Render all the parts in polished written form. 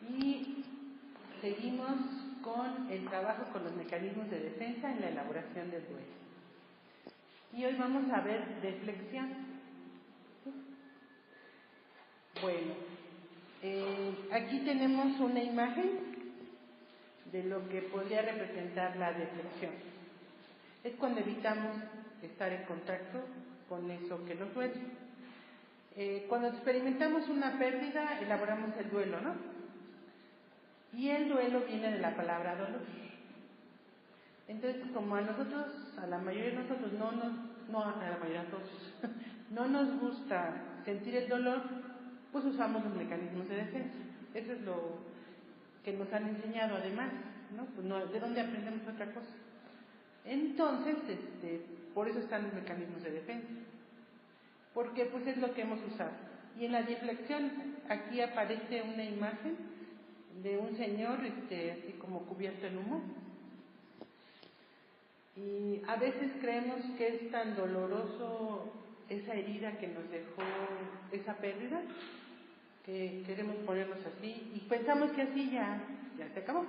Y seguimos con el trabajo con los mecanismos de defensa en la elaboración del duelo. Y hoy vamos a ver deflexión. Bueno, aquí tenemos una imagen de lo que podría representar la deflexión. Es cuando evitamos estar en contacto con eso que nos duele. Cuando experimentamos una pérdida, elaboramos el duelo, ¿no? Y el duelo viene de la palabra dolor. Entonces, como a nosotros, a la mayoría de nosotros, no nos gusta sentir el dolor, pues usamos los mecanismos de defensa. Eso es lo que nos han enseñado además, ¿no? Pues no, ¿de dónde aprendemos otra cosa? Entonces, por eso están los mecanismos de defensa. Porque pues es lo que hemos usado. Y en la deflexión, aquí aparece una imagen de un señor, así como cubierto en humo. Y a veces creemos que es tan doloroso esa herida que nos dejó esa pérdida, que queremos ponernos así, y pensamos que así ya se acabó,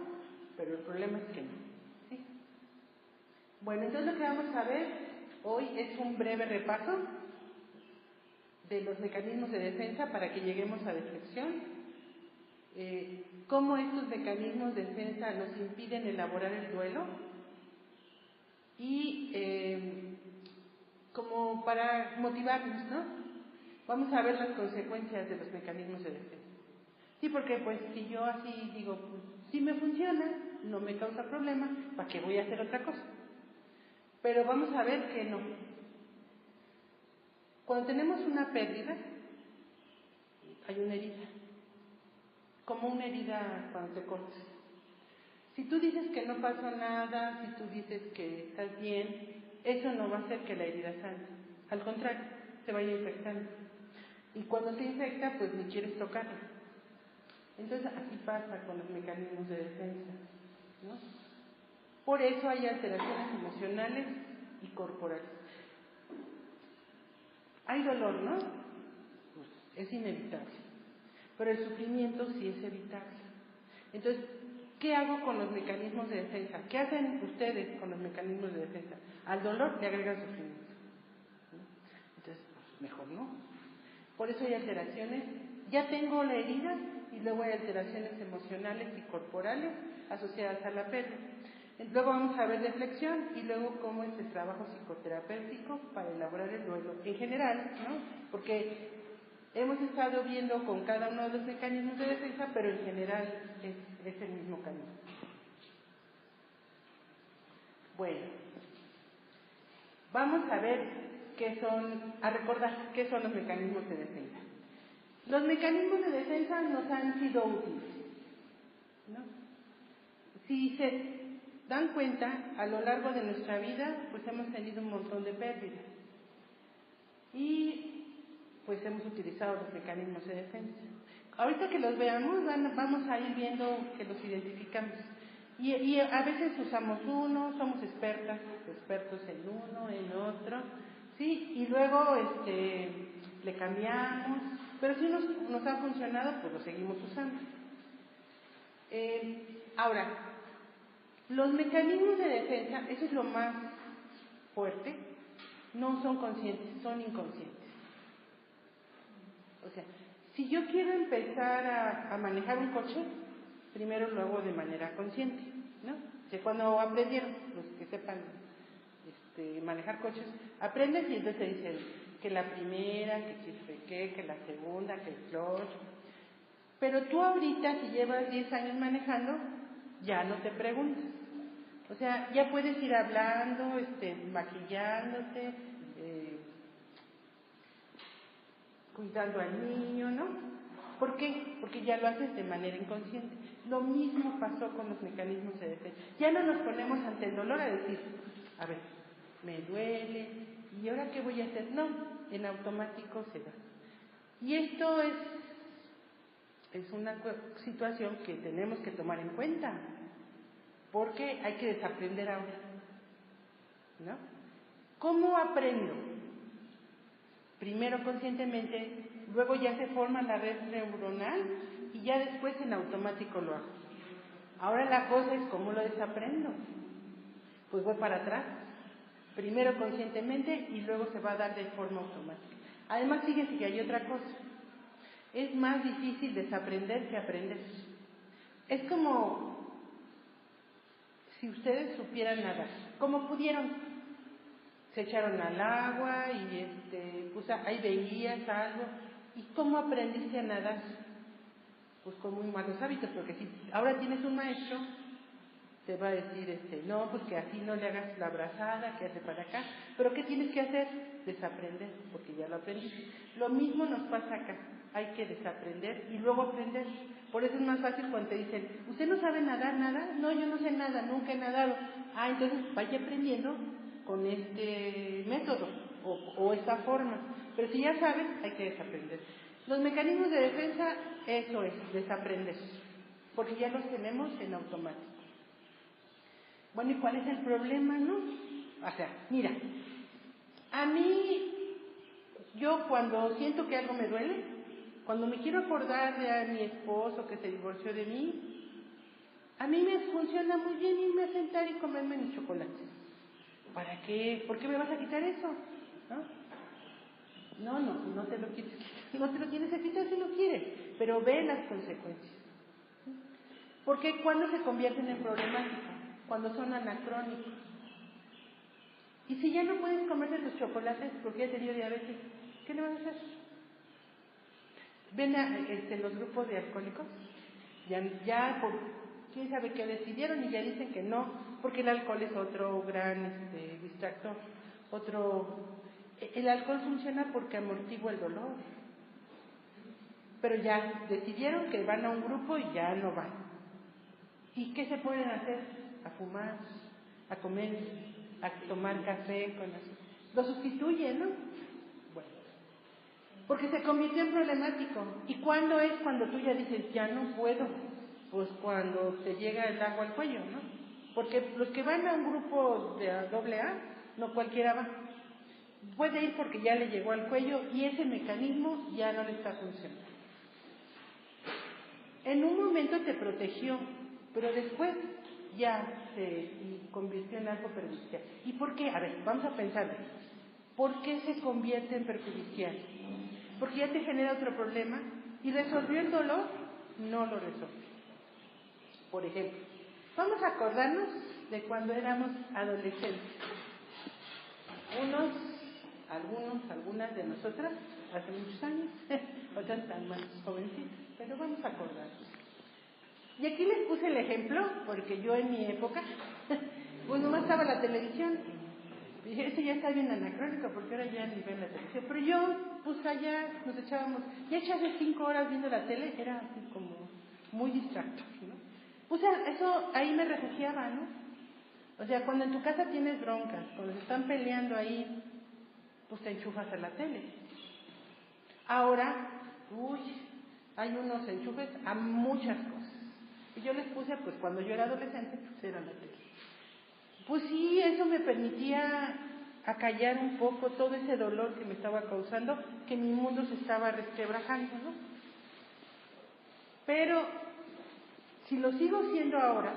pero el problema es que no. ¿Sí? Bueno, entonces lo que vamos a ver hoy es un breve repaso de los mecanismos de defensa para que lleguemos a deflexión, cómo estos mecanismos de defensa nos impiden elaborar el duelo y como para motivarnos, ¿no? Vamos a ver las consecuencias de los mecanismos de defensa. Sí, porque pues si yo así digo, pues si me funciona, no me causa problema, ¿para qué voy a hacer otra cosa? Pero vamos a ver que no. Cuando tenemos una pérdida, hay una herida, como una herida cuando te cortas. Si tú dices que no pasa nada, si tú dices que estás bien, eso no va a hacer que la herida sane. Al contrario, se vaya infectando. Y cuando se infecta, pues ni quieres tocarla. Entonces así pasa con los mecanismos de defensa, ¿no? Por eso hay alteraciones emocionales y corporales. Hay dolor, ¿no? Pues es inevitable. Pero el sufrimiento sí es evitable. Entonces, ¿qué hago con los mecanismos de defensa? ¿Qué hacen ustedes con los mecanismos de defensa? Al dolor le agregan sufrimiento, ¿no? Entonces, pues mejor no. Por eso hay alteraciones. Ya tengo la herida y luego hay alteraciones emocionales y corporales asociadas a la pérdida. Luego vamos a ver deflexión y luego cómo es el trabajo psicoterapéutico para elaborar el duelo en general, ¿no? Porque hemos estado viendo con cada uno de los mecanismos de defensa, pero en general es el mismo camino. Bueno, vamos a ver recordar qué son los mecanismos de defensa. Los mecanismos de defensa nos han sido útiles, ¿no? Si se dan cuenta, a lo largo de nuestra vida, pues hemos tenido un montón de pérdidas. Y pues hemos utilizado los mecanismos de defensa. Ahorita que los veamos, vamos a ir viendo que los identificamos. Y a veces usamos uno, somos expertos en uno, en otro, ¿sí? Y luego le cambiamos, pero si nos ha funcionado, pues lo seguimos usando. Ahora, los mecanismos de defensa, eso es lo más fuerte, no son conscientes, son inconscientes. O sea, si yo quiero empezar a manejar un coche, primero lo hago de manera consciente, ¿no? O sea, cuando aprendieron, los que sepan manejar coches, aprendes y entonces te dicen que la primera, que chispeque, que la segunda, que el clutch. Pero tú ahorita, si llevas 10 años manejando, ya no te preguntas. O sea, ya puedes ir hablando, maquillándote, cuidando al niño, ¿no? ¿Por qué? Porque ya lo haces de manera inconsciente. Lo mismo pasó con los mecanismos de defensa. Ya no nos ponemos ante el dolor a decir, a ver, me duele, ¿y ahora qué voy a hacer? No, en automático se da. Y esto es una situación que tenemos que tomar en cuenta, porque hay que desaprender ahora, ¿no? ¿Cómo aprendo? primero conscientemente, luego ya se forma la red neuronal y ya después en automático lo hago. Ahora la cosa es cómo lo desaprendo. Pues voy para atrás, primero conscientemente y luego se va a dar de forma automática. Además, fíjense que hay otra cosa. Es más difícil desaprender que aprender. Es como si ustedes supieran nadar. ¿Cómo pudieron? Se echaron al agua y pues ahí veías algo. ¿Y cómo aprendiste a nadar? Pues con muy malos hábitos, porque si ahora tienes un maestro, te va a decir, no, pues que así no le hagas la brazada, que hace para acá. Pero ¿qué tienes que hacer? Desaprender, porque ya lo aprendiste. Lo mismo nos pasa acá. Hay que desaprender y luego aprender. Por eso es más fácil cuando te dicen, ¿usted no sabe nadar nada? No, yo no sé nada, nunca he nadado. Ah, entonces vaya aprendiendo con este método o esta forma. Pero si ya sabes, hay que desaprender. Los mecanismos de defensa, eso es, desaprender. Porque ya los tenemos en automático. Bueno, ¿y cuál es el problema, no? O sea, mira, a mí, yo cuando siento que algo me duele, cuando me quiero acordar de a mi esposo que se divorció de mí, a mí me funciona muy bien irme a sentar y comerme mis chocolates. ¿Para qué? ¿Por qué me vas a quitar eso? No te lo quieres quitar, no te lo tienes que quitar si no quieres, pero ve las consecuencias. Porque cuando se convierten en problemáticos, cuando son anacrónicos. Y si ya no puedes comerte tus chocolates porque ya te dio diabetes, ¿qué le vas a hacer? ¿Ven los grupos de alcohólicos? Ya por quién sabe qué decidieron y ya dicen que no, porque el alcohol es otro gran distractor. El alcohol funciona porque amortigua el dolor. Pero ya decidieron que van a un grupo y ya no van. ¿Y qué se pueden hacer? A fumar, a comer, a tomar café con azúcar. Lo sustituyen, ¿no? Bueno, porque se convirtió en problemático. ¿Y cuándo es cuando tú ya dices, ya no puedo? Pues cuando te llega el agua al cuello, ¿no? Porque los que van a un grupo de AA, no cualquiera va. Puede ir porque ya le llegó al cuello y ese mecanismo ya no le está funcionando. En un momento te protegió, pero después ya se convirtió en algo perjudicial. ¿Y por qué? A ver, vamos a pensar. ¿Por qué se convierte en perjudicial? Porque ya te genera otro problema y resolvió el dolor, no lo resolvió. Por ejemplo, vamos a acordarnos de cuando éramos adolescentes. Algunas de nosotras, hace muchos años, otras están más jovencitas, pero vamos a acordarnos. Y aquí les puse el ejemplo, porque yo en mi época, pues nomás estaba la televisión. Y dije, ese ya está bien anacrónico, porque ahora ya ni ven la televisión. Pero yo, pues allá nos echábamos, ya echarse 5 horas viendo la tele, era así como muy distractor, ¿no? Pues eso, ahí me refugiaba, ¿no? O sea, cuando en tu casa tienes broncas, cuando se están peleando ahí, pues te enchufas a la tele. Ahora, hay unos enchufes a muchas cosas. Y yo les puse, pues cuando yo era adolescente, pues era la tele. Pues sí, eso me permitía acallar un poco todo ese dolor que me estaba causando, que mi mundo se estaba resquebrajando, ¿no? Pero, si lo sigo haciendo ahora,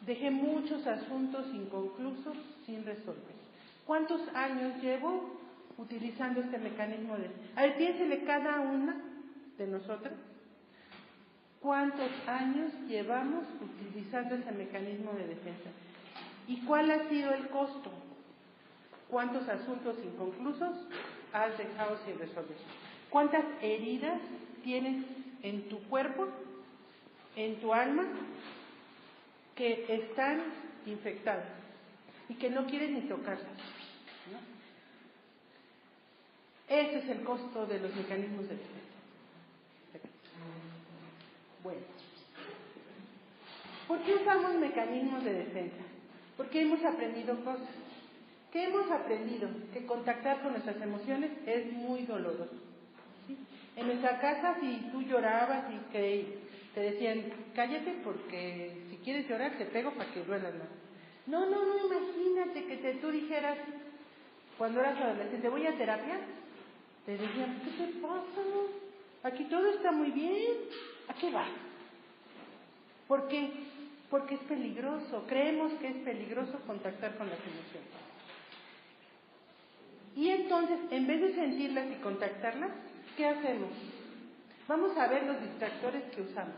dejé muchos asuntos inconclusos sin resolver. ¿Cuántos años llevo utilizando este mecanismo de... A ver, piénsele cada una de nosotras. ¿Cuántos años llevamos utilizando ese mecanismo de defensa? ¿Y cuál ha sido el costo? ¿Cuántos asuntos inconclusos has dejado sin resolver? ¿Cuántas heridas tienes en tu cuerpo, en tu alma, que están infectadas y que no quieres ni tocarlas, ¿no? Ese es el costo de los mecanismos de defensa. Bueno, ¿por qué usamos mecanismos de defensa? Porque hemos aprendido cosas. ¿Qué hemos aprendido? Que contactar con nuestras emociones es muy doloroso, ¿sí? En nuestra casa, si tú llorabas y que te decían, cállate porque si quieres llorar te pego para que duela más. No, imagínate que tú dijeras, cuando eras adolescente, voy a terapia, te decían, ¿qué te pasa? Aquí todo está muy bien, ¿a qué vas? ¿Por qué? Porque es peligroso, creemos que es peligroso contactar con las emociones. Y entonces, en vez de sentirlas y contactarlas, ¿qué hacemos? Vamos a ver los distractores que usamos,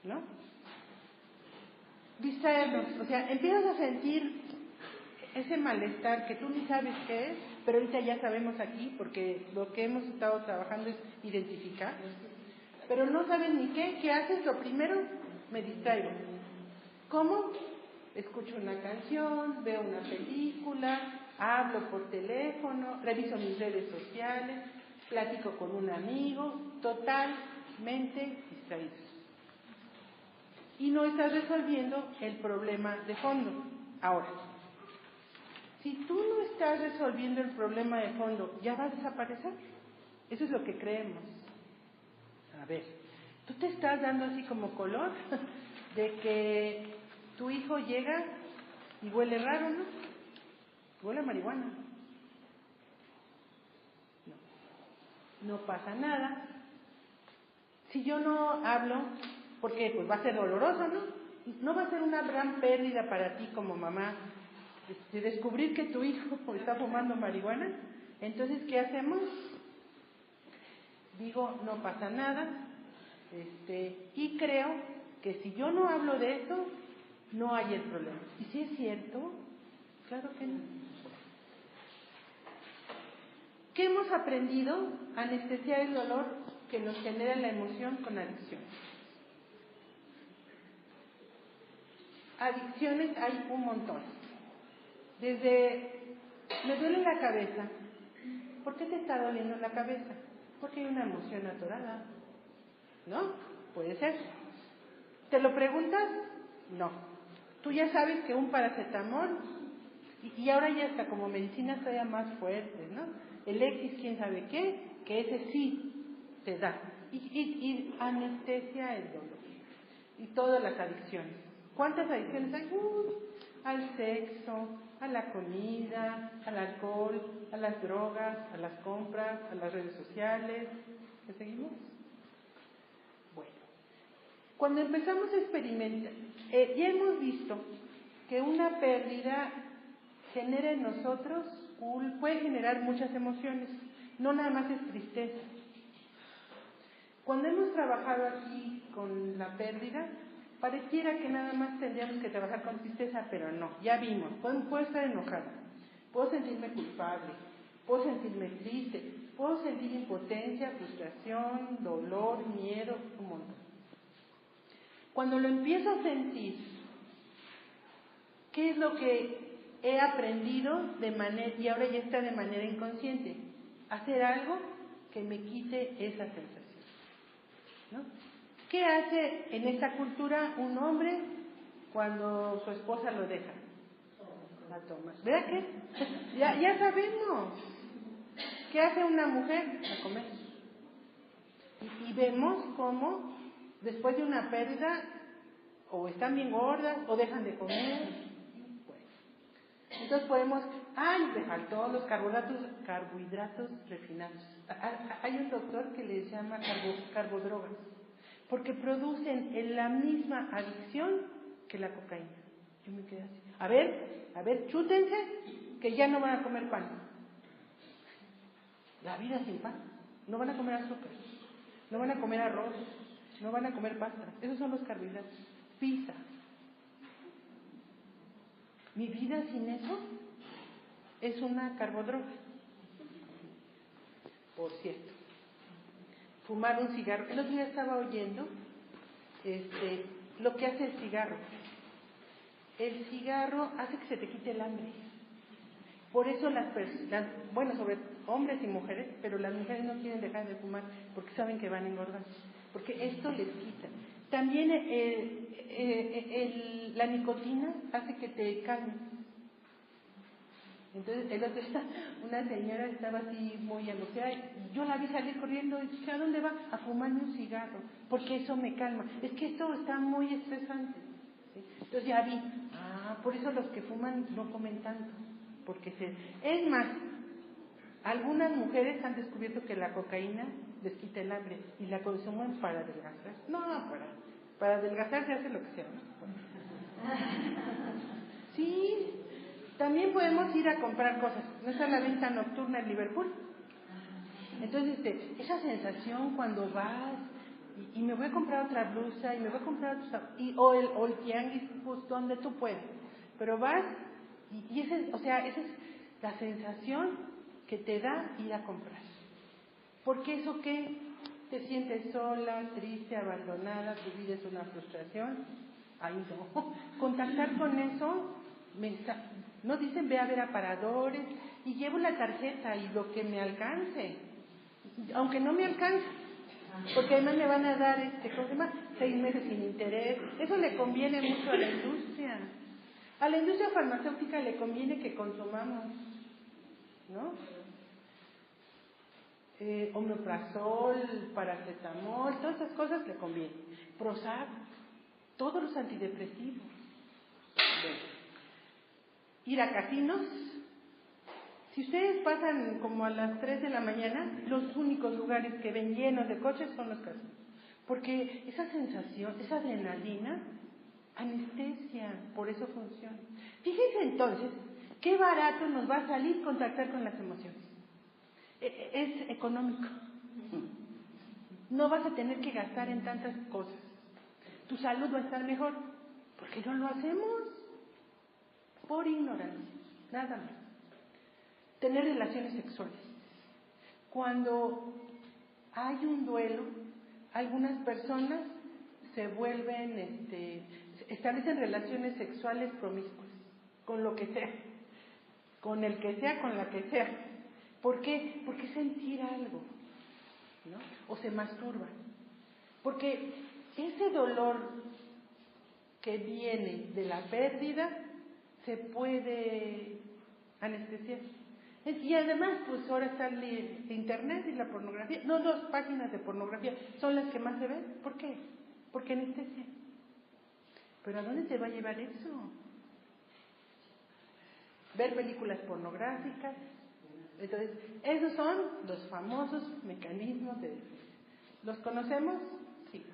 ¿no? Distraernos, o sea, empiezas a sentir ese malestar que tú ni sabes qué es, pero ahorita ya sabemos aquí, porque lo que hemos estado trabajando es identificar, pero no sabes ni qué haces. Lo primero, me distraigo. ¿Cómo? Escucho una canción, veo una película, hablo por teléfono, reviso mis redes sociales, platico con un amigo, totalmente distraídos. Y no estás resolviendo el problema de fondo. Ahora, si tú no estás resolviendo el problema de fondo, ¿ya va a desaparecer? Eso es lo que creemos. A ver, tú te estás dando así como color de que tu hijo llega y huele raro, ¿no? Huele a marihuana. No pasa nada. Si yo no hablo, porque pues va a ser doloroso, ¿no? No va a ser una gran pérdida para ti como mamá descubrir que tu hijo está fumando marihuana. Entonces, ¿qué hacemos? Digo, no pasa nada, y creo que si yo no hablo de esto, no hay el problema. ¿Y si es cierto? Claro que no. ¿Qué hemos aprendido? Anestesiar el dolor que nos genera la emoción con adicciones. Adicciones hay un montón. Desde, me duele la cabeza. ¿Por qué te está doliendo la cabeza? Porque hay una emoción atorada, ¿no? Puede ser. ¿Te lo preguntas? No. Tú ya sabes que un paracetamol, y ahora ya está como medicinas todavía más fuertes, ¿no? El X, quién sabe qué, que ese sí te da. Y anestesia el dolor. Y todas las adicciones. ¿Cuántas adicciones hay? Al sexo, a la comida, al alcohol, a las drogas, a las compras, a las redes sociales. ¿Me seguimos? Bueno, cuando empezamos a experimentar, ya hemos visto que una pérdida genera en nosotros, puede generar muchas emociones, no nada más es tristeza. Cuando hemos trabajado aquí con la pérdida, pareciera que nada más tendríamos que trabajar con tristeza, pero no, ya vimos, puedo estar enojada, puedo sentirme culpable, puedo sentirme triste, puedo sentir impotencia, frustración, dolor, miedo, un montón. Cuando lo empiezo a sentir, ¿qué es lo que he aprendido y ahora ya está de manera inconsciente? Hacer algo que me quite esa sensación, ¿no? ¿Qué hace en esta cultura un hombre cuando su esposa lo deja? La toma. ¿Verdad que? Ya sabemos. ¿Qué hace una mujer? A comer. Y vemos cómo después de una pérdida o están bien gordas o dejan de comer. Bueno. Entonces podemos, le faltó los carbohidratos refinados. Hay un doctor que les llama carbodrogas, porque producen en la misma adicción que la cocaína. Yo me quedé así. A ver, chútense que ya no van a comer pan. La vida sin pan. No van a comer azúcar, no van a comer arroz, no van a comer pasta. Esos son los carbohidratos. Pizza. Mi vida sin eso es una carbodroga. Por cierto, fumar un cigarro. El otro día estaba oyendo lo que hace el cigarro. El cigarro hace que se te quite el hambre. Por eso bueno, sobre hombres y mujeres, pero las mujeres no quieren dejar de fumar porque saben que van a engordar, porque esto les quita. También la nicotina hace que te calmes. Entonces, el otro día, una señora estaba así muy angustiada, yo la vi salir corriendo y dije, ¿a dónde va? A fumarme un cigarro, porque eso me calma. Es que esto está muy estresante. ¿sí? Entonces ya vi, por eso los que fuman no comen tanto, es más, algunas mujeres han descubierto que la cocaína les quita el hambre y la consumen para adelgazar. No, para adelgazar se hace lo que sea, ¿no? Sí, también podemos ir a comprar cosas. ¿No está la venta nocturna en Liverpool? Entonces, esa sensación cuando vas y me voy a comprar otra blusa y me voy a comprar o el tianguis, pues donde tú puedes, pero vas y esa es la sensación que te da ir a comprar. Porque eso que te sientes sola, triste, abandonada, tu vida es una frustración. Ahí no. Contactar con eso, nos dicen ve a ver aparadores y llevo la tarjeta y lo que me alcance, aunque no me alcance, porque además me van a dar 6 meses sin interés. Eso le conviene mucho a la industria. A la industria farmacéutica le conviene que consumamos, ¿no? Omeprazol, paracetamol, todas esas cosas le convienen. Prozac, todos los antidepresivos. Bueno, ir a casinos. Si ustedes pasan como a las 3 de la mañana, los únicos lugares que ven llenos de coches son los casinos. Porque esa sensación, esa adrenalina, anestesia, por eso funciona. Fíjense entonces, qué barato nos va a salir contactar con las emociones. Es económico. No vas a tener que gastar en tantas cosas. Tu salud va a estar mejor. ¿Por qué no lo hacemos? Por ignorancia, nada más. Tener relaciones sexuales. Cuando hay un duelo, algunas personas se vuelven, establecen relaciones sexuales promiscuas, con lo que sea, con el que sea, con la que sea. ¿Por qué? Porque sentir algo, ¿no? O se masturban. Porque ese dolor que viene de la pérdida se puede anestesiar. Y además, pues ahora está el internet y la pornografía. No, 2 páginas de pornografía son las que más se ven. ¿Por qué? Porque anestesia. ¿Pero a dónde te va a llevar eso? Ver películas pornográficas. Entonces, esos son los famosos mecanismos de defensa. ¿Los conocemos? Sí.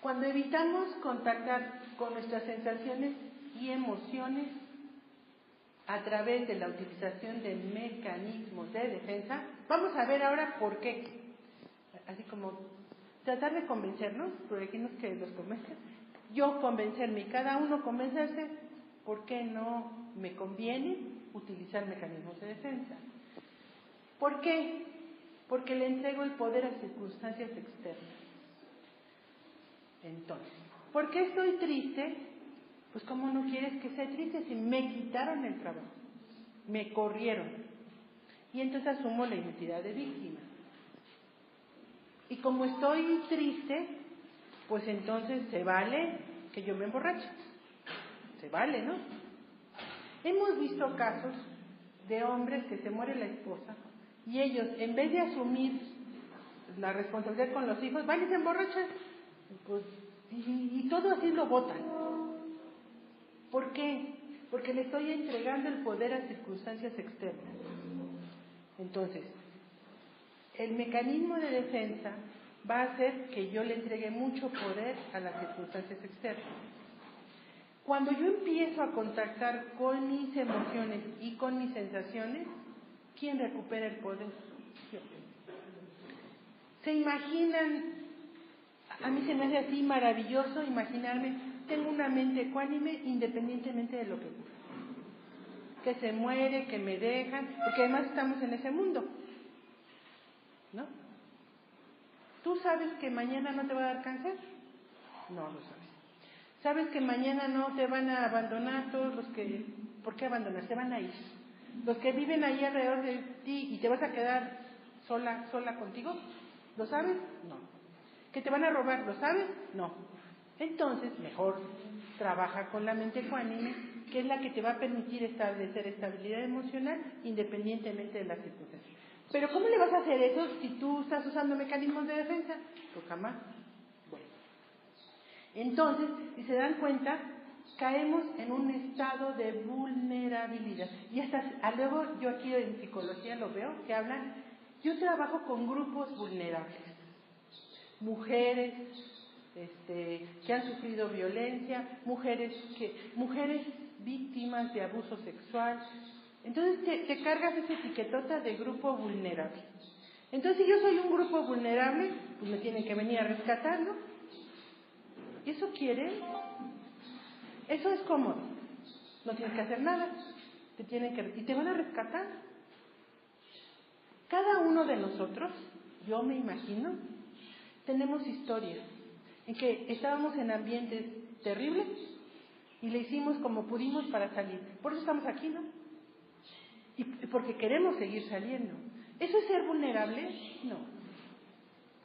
Cuando evitamos contactar con nuestras sensaciones y emociones a través de la utilización de mecanismos de defensa, vamos a ver ahora por qué. Así como tratar de convencernos, por ejemplo, que los convenzan. Yo convencerme y cada uno convencerse, ¿por qué no me conviene utilizar mecanismos de defensa? ¿Por qué? Porque le entrego el poder a circunstancias externas. Entonces, ¿por qué estoy triste? Pues ¿cómo no quieres que sea triste si me quitaron el trabajo? Me corrieron. Y entonces asumo la identidad de víctima. Y como estoy triste, pues entonces se vale que yo me emborrache. Se vale, ¿no? Hemos visto casos de hombres que se muere la esposa y ellos, en vez de asumir la responsabilidad con los hijos, van y se emborrachan. Pues, y todo así lo botan. ¿Por qué? Porque le estoy entregando el poder a circunstancias externas. Entonces, el mecanismo de defensa va a hacer que yo le entregue mucho poder a las circunstancias externas. Cuando yo empiezo a contactar con mis emociones y con mis sensaciones, ¿quién recupera el poder? Yo. ¿Se imaginan? A mí se me hace así maravilloso imaginarme, tengo una mente ecuánime independientemente de lo que ocurra. Que se muere, que me dejan, porque además estamos en ese mundo, ¿no? ¿Tú sabes que mañana no te va a dar cáncer? No lo sabes. ¿Sabes que mañana no te van a abandonar todos los que... ¿Por qué abandonar? Se van a ir. Los que viven ahí alrededor de ti y te vas a quedar sola contigo, ¿lo sabes? No. ¿Que te van a robar? ¿Lo sabes? No. Entonces, mejor trabaja con la mente ecuánime, que es la que te va a permitir establecer estabilidad emocional independientemente de las circunstancias. Pero ¿cómo le vas a hacer eso si tú estás usando mecanismos de defensa? Pues jamás. Bueno. Entonces, si se dan cuenta, caemos en un estado de vulnerabilidad. Y hasta luego yo aquí en psicología lo veo, que hablan, yo trabajo con grupos vulnerables, mujeres que han sufrido violencia, mujeres víctimas de abuso sexual. Entonces te cargas esa etiquetota de grupo vulnerable. Entonces, si yo soy un grupo vulnerable, pues me tienen que venir a rescatar, ¿no? ¿Y eso quieren? Eso es cómodo. No tienes que hacer nada. Y te van a rescatar. Cada uno de nosotros, yo me imagino, tenemos historias en que estábamos en ambientes terribles y le hicimos como pudimos para salir. Por eso estamos aquí, ¿no? Y porque queremos seguir saliendo. ¿Eso es ser vulnerable? No.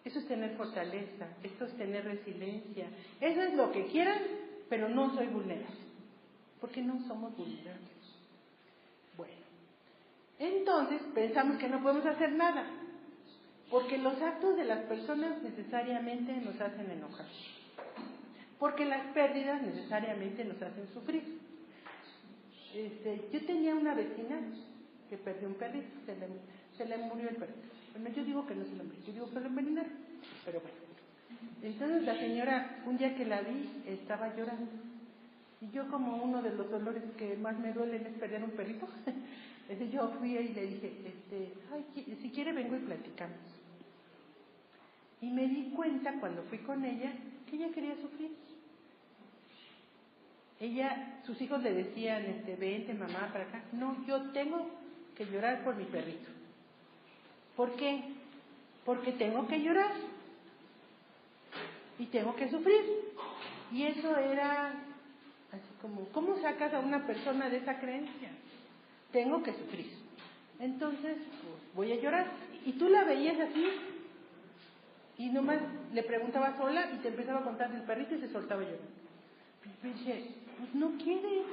Eso es tener fortaleza, eso es tener resiliencia. Eso es lo que quieran, pero no soy vulnerable. Porque no somos vulnerables. Bueno, entonces pensamos que no podemos hacer nada. Porque los actos de las personas necesariamente nos hacen enojar. Porque las pérdidas necesariamente nos hacen sufrir. Yo tenía una vecina que perdió un perrito, se le murió el perrito. Bueno, yo digo que no se lo murió, yo digo que lo envenenaron, pero bueno. Entonces la señora, un día que la vi, estaba llorando. Y yo, como uno de los dolores que más me duelen es perder un perrito, yo fui y le dije, si quiere vengo y platicamos. Y me di cuenta cuando fui con ella que ella quería sufrir. Sus hijos le decían, vente mamá para acá. No, yo tengo que llorar por mi perrito. ¿Por qué? Porque tengo que llorar. Y tengo que sufrir. Y eso era así como, ¿cómo sacas a una persona de esa creencia? Tengo que sufrir. Entonces, pues, voy a llorar. Y tú la veías así, y nomás le preguntaba sola y te empezaba a contar del perrito y se soltaba llorando. Y dije, pues no quiere.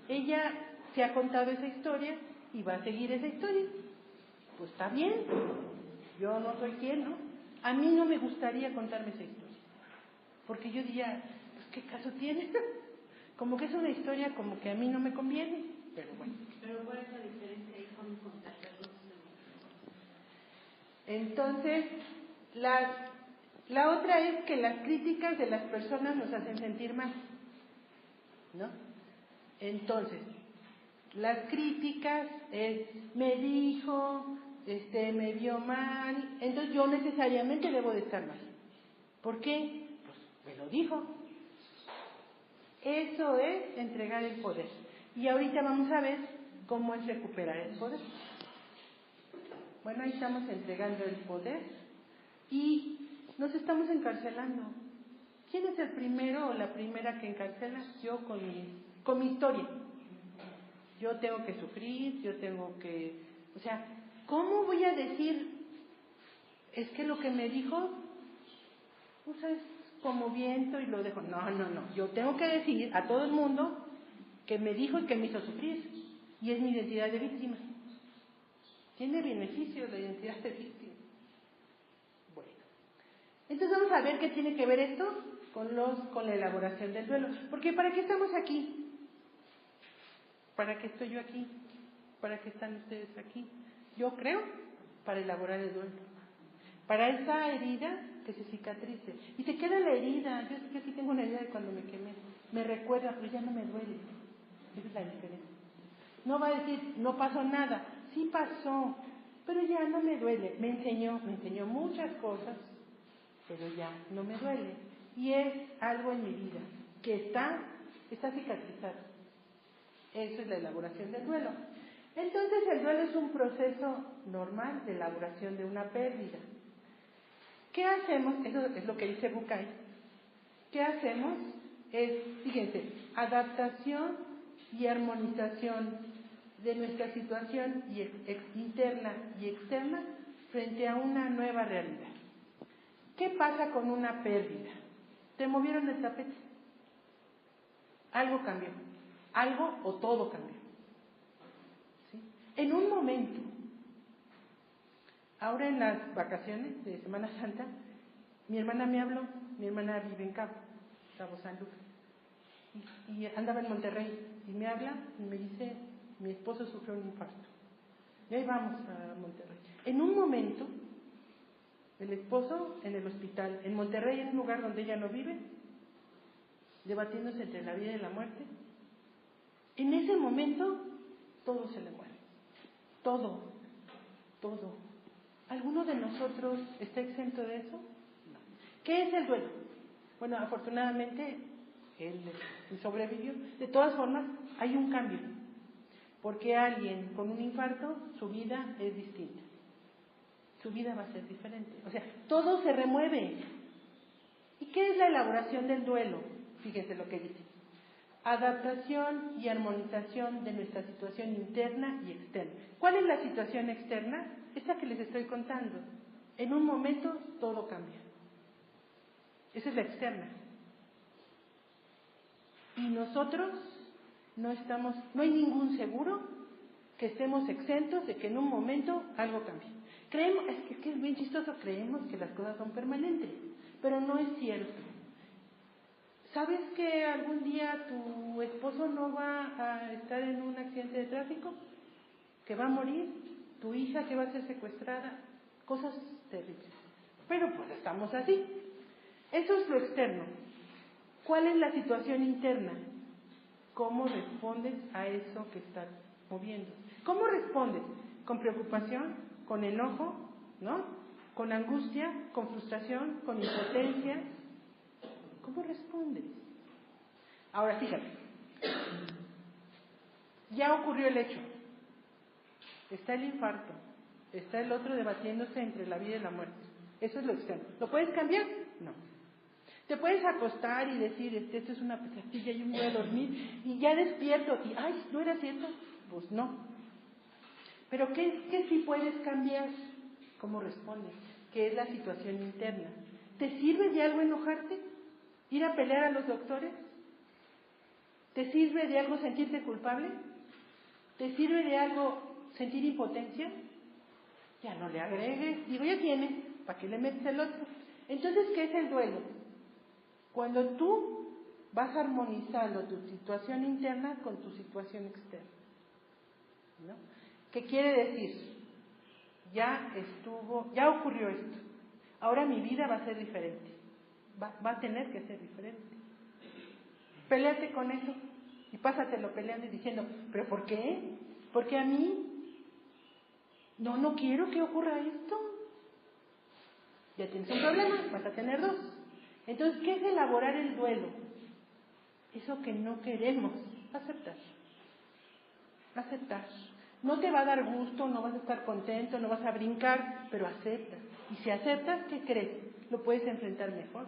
Ella se ha contado esa historia y va a seguir esa historia. Pues está bien. Yo no soy quien, ¿no? A mí no me gustaría contarme esa historia. Porque yo diría, pues ¿qué caso tiene? Como que es una historia como que a mí no me conviene. Pero bueno. Pero ¿cuál es la diferencia ahí con contarlo? Entonces, la otra es que las críticas de las personas nos hacen sentir mal, ¿no? Entonces, las críticas es, me dijo, me vio mal, entonces yo necesariamente debo de estar mal. ¿Por qué? Pues me lo dijo. Eso es entregar el poder. Y ahorita vamos a ver cómo es recuperar el poder. Bueno, ahí estamos entregando el poder y nos estamos encarcelando. ¿Quién es el primero o la primera que encarcela? Yo con mi historia. Yo tengo que sufrir, yo tengo que... O sea, ¿cómo voy a decir? Es que lo que me dijo, pues es como viento y lo dejo. No. Yo tengo que decir a todo el mundo que me dijo y que me hizo sufrir. Y es mi identidad de víctima. Tiene beneficio la identidad de víctima. Bueno. Entonces vamos a ver qué tiene que ver esto con la elaboración del duelo. Porque ¿para qué estamos aquí? ¿Para qué estoy yo aquí? ¿Para qué están ustedes aquí? Yo creo, para elaborar el duelo. Para esa herida que se cicatrice. Y se queda la herida. Yo aquí tengo una herida de cuando me quemé. Me recuerda, pero ya no me duele. Esa es la diferencia. No va a decir, no pasó nada. Sí pasó, pero ya no me duele. Me enseñó muchas cosas, pero ya no me duele. Y es algo en mi vida que está cicatrizado. Eso es la elaboración del duelo. Entonces el duelo es un proceso normal de elaboración de una pérdida. ¿Qué hacemos? Eso es lo que dice Bucay. ¿Qué hacemos? Fíjense, adaptación y armonización de nuestra situación interna y externa frente a una nueva realidad. ¿Qué pasa con una pérdida? ¿Te movieron el tapete? Algo cambió. Algo o todo cambió. ¿Sí? En un momento. Ahora en las vacaciones de Semana Santa, mi hermana me habló. Mi hermana vive en Cabo. Cabo San Lucas. Y andaba en Monterrey y me habla y me dice, mi esposo sufrió un infarto. Y ahí vamos a Monterrey. En un momento, el esposo en el hospital, en Monterrey, en un lugar donde ella no vive, debatiéndose entre la vida y la muerte. En ese momento, todo se le muere. Todo. ¿Alguno de nosotros está exento de eso? No. ¿Qué es el duelo? Bueno, afortunadamente, él sobrevivió. De todas formas, hay un cambio. Porque alguien con un infarto, su vida es distinta. Su vida va a ser diferente. O sea, todo se remueve. ¿Y qué es la elaboración del duelo? Fíjense lo que dice. Adaptación y armonización de nuestra situación interna y externa. ¿Cuál es la situación externa? Esta que les estoy contando. En un momento todo cambia. Esa es la externa. Y nosotros no hay ningún seguro que estemos exentos de que en un momento algo cambie. Creemos, es que es bien chistoso, creemos que las cosas son permanentes, pero no es cierto. ¿Sabes que algún día tu esposo no va a estar en un accidente de tráfico? ¿Que va a morir? ¿Tu hija que va a ser secuestrada? Cosas terribles. Pero pues estamos así. Eso es lo externo. ¿Cuál es la situación interna? ¿Cómo respondes a eso que estás moviendo? ¿Cómo respondes? ¿Con preocupación? ¿Con enojo? ¿No? ¿Con angustia? ¿Con frustración? ¿Con impotencia? ¿Cómo respondes? Ahora fíjate, ya ocurrió el hecho, está el infarto, está el otro debatiéndose entre la vida y la muerte. Eso es lo externo. ¿Lo puedes cambiar? No. Te puedes acostar y decir, esto es una pesadilla, yo me voy a dormir y ya despierto y, ay, ¿no era cierto? Pues no. Pero ¿qué sí puedes cambiar? ¿Cómo respondes? ¿Qué es la situación interna? ¿Te sirve de algo enojarte? ¿Ir a pelear a los doctores? ¿Te sirve de algo sentirte culpable? ¿Te sirve de algo sentir impotencia? Ya no le agregues, ya tiene, ¿para qué le metes el otro? Entonces, ¿qué es el duelo? Cuando tú vas armonizando tu situación interna con tu situación externa, ¿no? ¿Qué quiere decir? Ya ocurrió esto, ahora mi vida va a ser diferente, va a tener que ser diferente. Péleate con eso y pásatelo peleando y diciendo, ¿pero por qué? ¿Por qué a mí? No quiero que ocurra esto. Ya tienes un problema, vas a tener dos. Entonces, ¿qué es elaborar el duelo? Eso que no queremos, aceptar. Aceptar. No te va a dar gusto, no vas a estar contento, no vas a brincar, pero acepta. Y si aceptas, ¿qué crees? Lo puedes enfrentar mejor.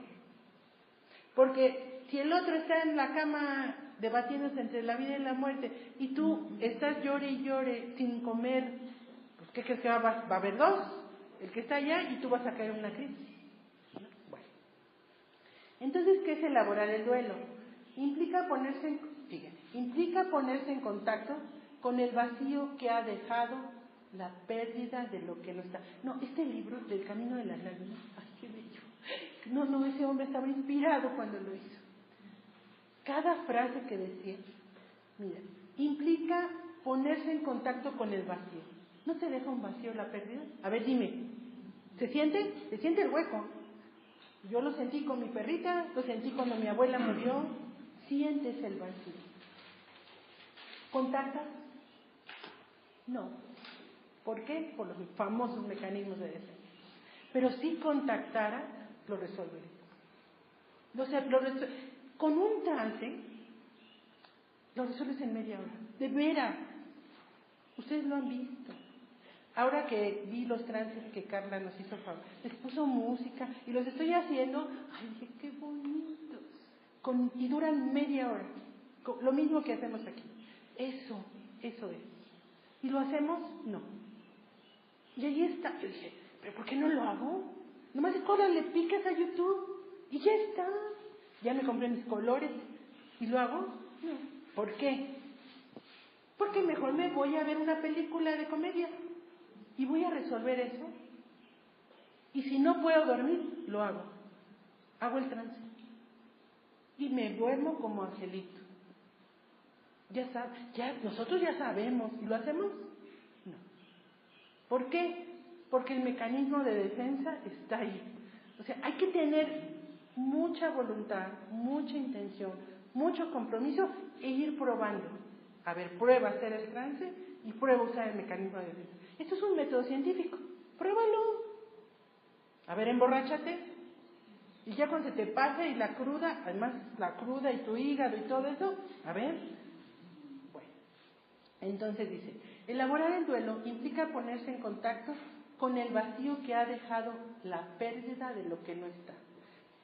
Porque si el otro está en la cama debatiéndose entre la vida y la muerte y tú estás llore y llore sin comer, pues ¿qué crees que va a haber dos? El que está allá y tú vas a caer en una crisis. Bueno. Entonces, ¿qué es elaborar el duelo? Implica ponerse en contacto con el vacío que ha dejado la pérdida de lo que no está. No, este libro del Camino de las Lágrimas, ¡ay, qué bello! No, ese hombre estaba inspirado cuando lo hizo. Cada frase que decía, mira, implica ponerse en contacto con el vacío. ¿No te deja un vacío la pérdida? A ver, dime, ¿se siente? ¿Se siente el hueco? Yo lo sentí con mi perrita, lo sentí cuando mi abuela murió. Sientes el vacío. ¿Contactas? No. ¿Por qué? Por los famosos mecanismos de defensa. Pero si contactara, lo resolvería. Con un trance, lo resuelves en media hora. De veras. Ustedes lo han visto. Ahora que vi los trances que Carla nos hizo favor, les puso música y los estoy haciendo. Ay, dije, qué bonitos. Y duran media hora. Lo mismo que hacemos aquí. Eso es. ¿Y lo hacemos? No. Y ahí está. Yo dije, ¿pero por qué no lo hago? Nomás le picas a YouTube y ya está. Ya me compré mis colores. ¿Y lo hago? No. ¿Por qué? Porque mejor me voy a ver una película de comedia y voy a resolver eso. Y si no puedo dormir, lo hago. Hago el trance. y me duermo como angelito. Nosotros ya sabemos, ¿y lo hacemos? No. ¿Por qué? Porque el mecanismo de defensa está ahí. O sea, hay que tener mucha voluntad, mucha intención, mucho compromiso e ir probando. A ver, prueba hacer el trance y prueba usar el mecanismo de defensa. Esto es un método científico. Pruébalo. A ver, emborráchate. Y ya cuando se te pase y la cruda, además la cruda y tu hígado y todo eso, a ver. Bueno, entonces dice, elaborar el duelo implica ponerse en contacto con el vacío que ha dejado la pérdida de lo que no está.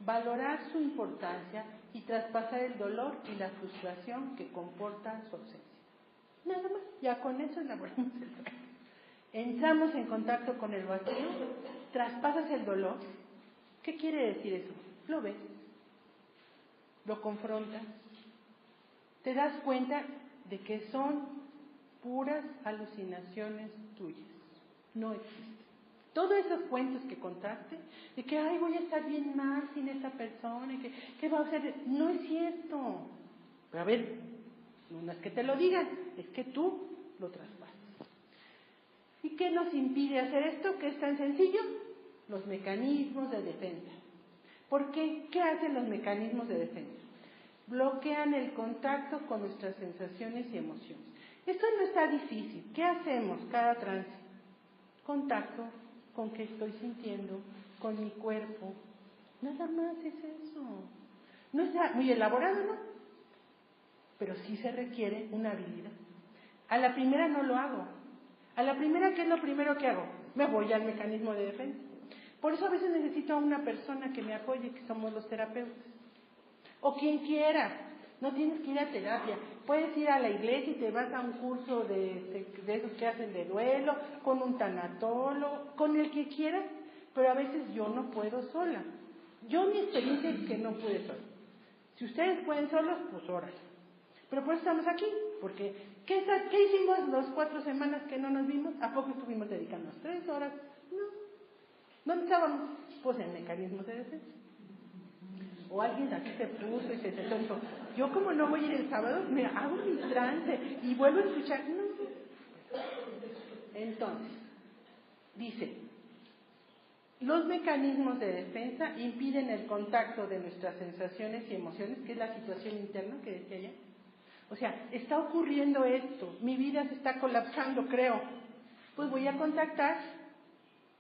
Valorar su importancia y traspasar el dolor y la frustración que comporta su ausencia. Nada más, ya con eso elaboramos el duelo. Entramos en contacto con el vacío, traspasas el dolor. ¿Qué quiere decir eso? Lo ves, lo confrontas, te das cuenta de que son puras alucinaciones tuyas, no existen. Todos esos cuentos que contaste, de que, ay, voy a estar bien mal sin esa persona, y que, ¿qué va a hacer? No es cierto. Pero a ver, no es que te lo digan, es que tú lo traspasas. ¿Y qué nos impide hacer esto? Que es tan sencillo, los mecanismos de defensa. ¿Por qué? ¿Qué hacen los mecanismos de defensa? Bloquean el contacto con nuestras sensaciones y emociones. Esto no está difícil. ¿Qué hacemos cada trance? Contacto con qué estoy sintiendo, con mi cuerpo. Nada más es eso. No está muy elaborado, ¿no? Pero sí se requiere una habilidad. A la primera no lo hago. A la primera, ¿qué es lo primero que hago? Me voy al mecanismo de defensa. Por eso a veces necesito a una persona que me apoye, que somos los terapeutas. O quien quiera. No tienes que ir a terapia. Puedes ir a la iglesia y te vas a un curso de esos que hacen de duelo, con un tanatólogo, con el que quieras, pero a veces yo no puedo sola. Mi experiencia es que no pude sola. Si ustedes pueden solos, pues órale. Pero por eso estamos aquí, porque ¿qué hicimos las 4 semanas que no nos vimos? ¿A poco estuvimos dedicándonos 3 horas? No. ¿Dónde estábamos? Pues en mecanismos de defensa. O alguien aquí se puso y se sentó y dijo, yo como no voy a ir el sábado, mira, hago mi trance y vuelvo a escuchar. No. Entonces, dice, los mecanismos de defensa impiden el contacto de nuestras sensaciones y emociones, que es la situación interna que decía ella. O sea, está ocurriendo esto, mi vida se está colapsando, creo. Pues voy a contactar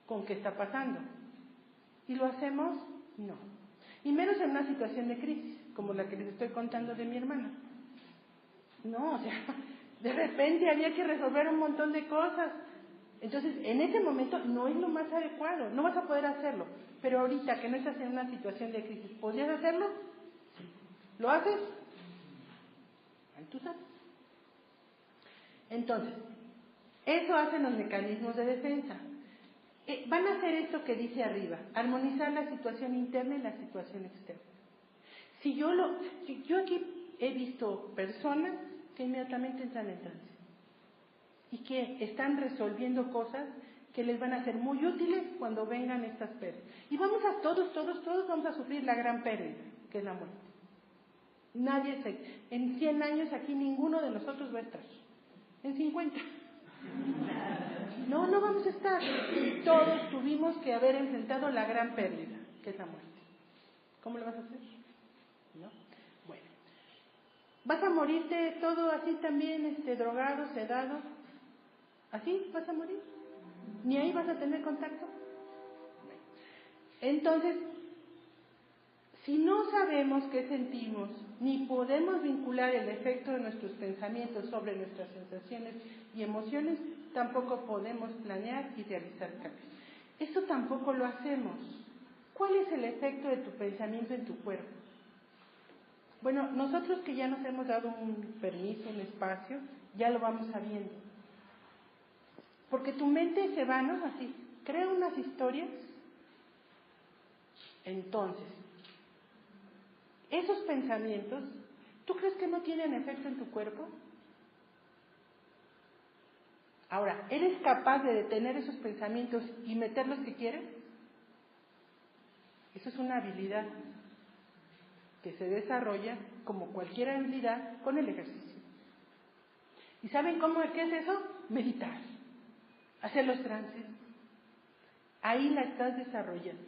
con qué está pasando. ¿Y lo hacemos? No. Y menos en una situación de crisis, como la que les estoy contando de mi hermana. No, o sea, de repente había que resolver un montón de cosas. Entonces, en ese momento no es lo más adecuado, no vas a poder hacerlo. Pero ahorita que no estás en una situación de crisis, ¿podrías hacerlo? Sí. ¿Lo haces? Ahí tú sabes. Entonces, eso hacen los mecanismos de defensa. Van a hacer esto que dice arriba, armonizar la situación interna y la situación externa. Si yo aquí he visto personas que inmediatamente entran en trance y que están resolviendo cosas que les van a ser muy útiles cuando vengan estas pérdidas. Y todos vamos a sufrir la gran pérdida, que es la muerte. En 100 años aquí ninguno de nosotros va a estar. En 50. No vamos a estar. Todos tuvimos que haber enfrentado la gran pérdida, que es la muerte. ¿Cómo lo vas a hacer? ¿No? Bueno. ¿Vas a morirte todo así también, drogado, sedado? ¿Así vas a morir? ¿Ni ahí vas a tener contacto? Bueno. Entonces, si no sabemos qué sentimos, ni podemos vincular el efecto de nuestros pensamientos sobre nuestras sensaciones y emociones, tampoco podemos planear y realizar cambios. Esto tampoco lo hacemos. ¿Cuál es el efecto de tu pensamiento en tu cuerpo? Bueno, nosotros que ya nos hemos dado un permiso, un espacio, ya lo vamos sabiendo. Porque tu mente se va, ¿no? Así, crea unas historias. Entonces, esos pensamientos, ¿tú crees que no tienen efecto en tu cuerpo? Ahora, ¿eres capaz de detener esos pensamientos y meter los que quieres? Eso es una habilidad. que se desarrolla como cualquier habilidad con el ejercicio. ¿Y saben qué es eso? Meditar, hacer los trances. Ahí la estás desarrollando.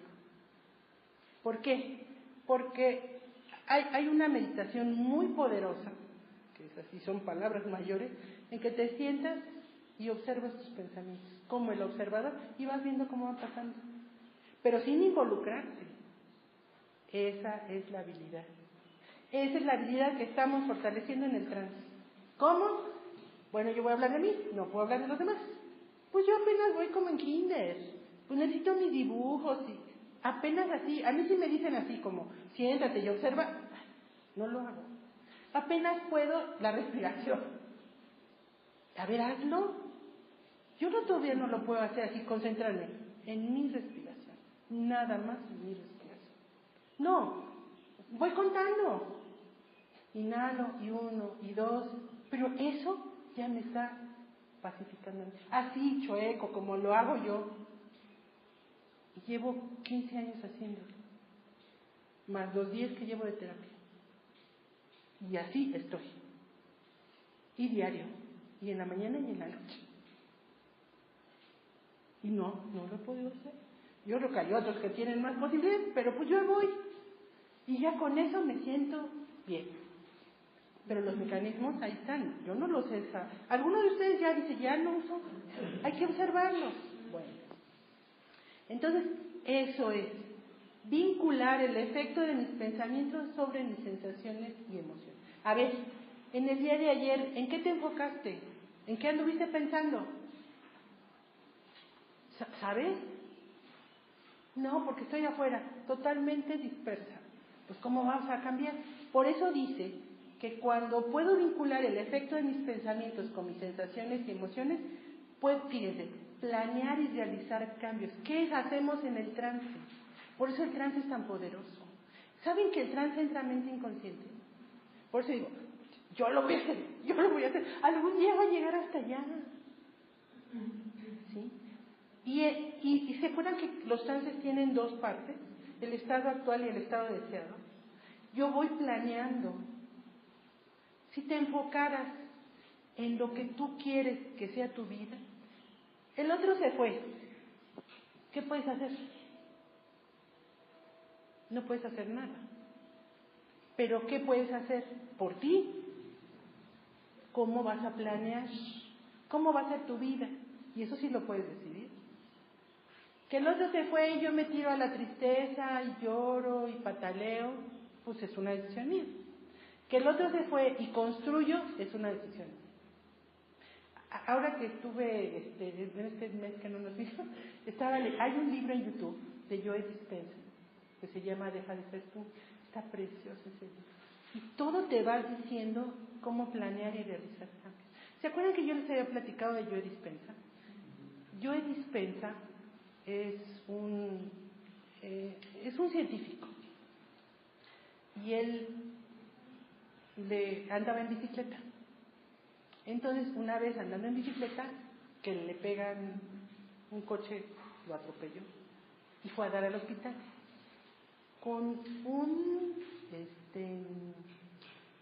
¿Por qué? Porque hay una meditación muy poderosa, que es así, son palabras mayores, en que te sientas y observas tus pensamientos, como el observador, y vas viendo cómo van pasando, pero sin involucrarte. Esa es la habilidad. Esa es la habilidad que estamos fortaleciendo en el trance. ¿Cómo? Bueno, yo voy a hablar de mí, no puedo hablar de los demás. Pues yo apenas voy como en kinder, pues necesito mis dibujos y apenas así. A mí sí me dicen así como, siéntate y observa, no lo hago. Apenas puedo la respiración. A ver, hazlo. Yo todavía no lo puedo hacer así, concentrarme en mi respiración, nada más en mi respiración. No, voy contando. Inhalo, y 1, y 2, pero eso ya me está pacificando. Así, chueco, como lo hago yo. Y llevo 15 años haciéndolo, más los 10 que llevo de terapia. Y así estoy. Y diario, y en la mañana y en la noche. Y no lo he podido hacer. Yo creo que hay otros que tienen más posibilidades, pero pues yo voy. Y ya con eso me siento bien. Pero los mecanismos ahí están, yo no los sé. Algunos de ustedes ya dicen, ya no uso, hay que observarlos. Bueno, entonces eso es vincular el efecto de mis pensamientos sobre mis sensaciones y emociones. A ver, en el día de ayer, ¿en qué te enfocaste? ¿En qué anduviste pensando? ¿Sabes? No, porque estoy afuera, totalmente dispersa. Pues ¿cómo vamos a cambiar? Por eso dice que cuando puedo vincular el efecto de mis pensamientos con mis sensaciones y emociones, puedo, fíjense, planear y realizar cambios. ¿Qué hacemos en el trance? Por eso el trance es tan poderoso. ¿Saben que el trance entra a mente inconsciente? Por eso digo, yo lo voy a hacer, algún día va a llegar hasta allá. ¿Sí? Y se acuerdan que los trances tienen dos partes, el estado actual y el estado deseado. Yo voy planeando. Si te enfocaras en lo que tú quieres que sea tu vida, el otro se fue. ¿Qué puedes hacer? No puedes hacer nada. Pero ¿qué puedes hacer por ti? ¿Cómo vas a planear? ¿Cómo va a ser tu vida? Y eso sí lo puedes decidir. Que el otro se fue y yo me tiro a la tristeza y lloro y pataleo, pues es una decisión mía. Que el otro se fue y construyo, es una decisión mía. Ahora que estuve, en este mes que no nos vimos, hay un libro en YouTube de Joe Dispenza que se llama Deja de ser tú. Está precioso ese libro. Y todo te va diciendo cómo planear y realizar cambios. ¿Se acuerdan que yo les había platicado de Joe Dispenza? Joe Dispenza es un científico. Y él andaba en bicicleta. Entonces, una vez andando en bicicleta, que le pegan un coche, lo atropelló y fue a dar al hospital con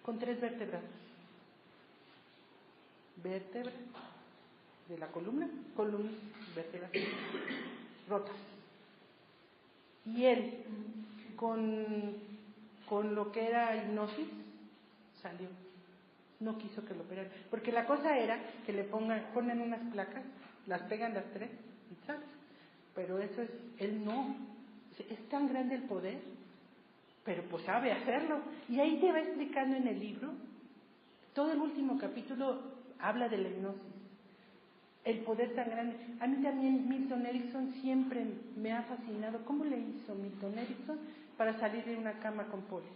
con 3 vértebras de la columna, vértebras rotas. Y él, con lo que era hipnosis, salió. No quiso que lo operaran, porque la cosa era que le ponen unas placas, las pegan las 3 y sale. Pero eso él no, es tan grande el poder, pero pues sabe hacerlo. Y ahí te va explicando en el libro, todo el último capítulo habla de la hipnosis, el poder tan grande. A mí también Milton Erickson siempre me ha fascinado. ¿Cómo le hizo Milton Erickson para salir de una cama con polio?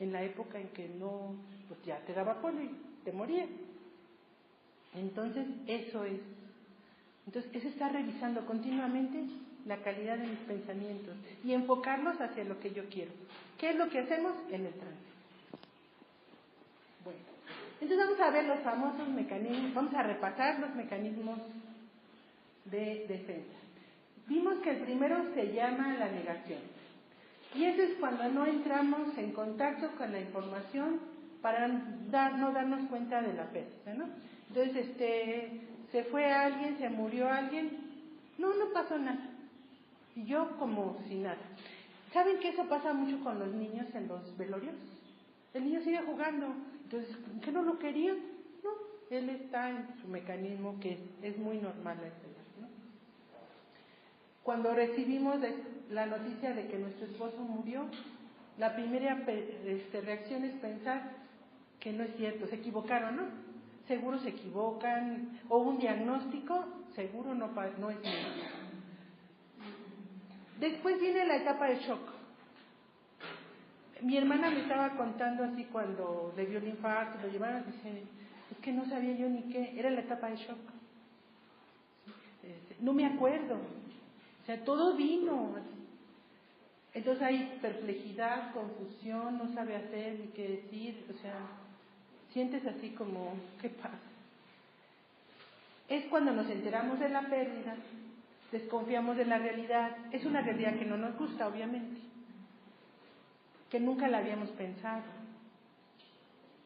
En la época en que no, pues ya te daba polio y te moría. Entonces, eso es. Entonces, es estar revisando continuamente la calidad de mis pensamientos y enfocarlos hacia lo que yo quiero. ¿Qué es lo que hacemos en el trance? Bueno, entonces vamos a ver los famosos mecanismos, vamos a repasar los mecanismos de defensa. Vimos que el primero se llama la negación. Y eso es cuando no entramos en contacto con la información para no darnos cuenta de la pérdida, ¿no? Entonces, se fue alguien, se murió alguien, no pasó nada. Y yo como si nada. ¿Saben que eso pasa mucho con los niños en los velorios? El niño sigue jugando. Entonces, ¿qué no lo quería? No, él está en su mecanismo que es muy normal a esa edad, ¿no? Cuando recibimos la noticia de que nuestro esposo murió, la primera reacción es pensar que no es cierto, se equivocaron, ¿no? Seguro se equivocan, o un diagnóstico, seguro no es cierto. Después viene la etapa de shock. Mi hermana me estaba contando así cuando le dio el infarto, lo llevaron, dice, es que no sabía yo ni qué, era la etapa de shock. No me acuerdo, o sea, todo vino. Entonces hay perplejidad, confusión, no sabe hacer ni qué decir, o sea, sientes así como, ¿qué pasa? Es cuando nos enteramos de la pérdida, desconfiamos de la realidad, es una realidad que no nos gusta, obviamente, que nunca la habíamos pensado.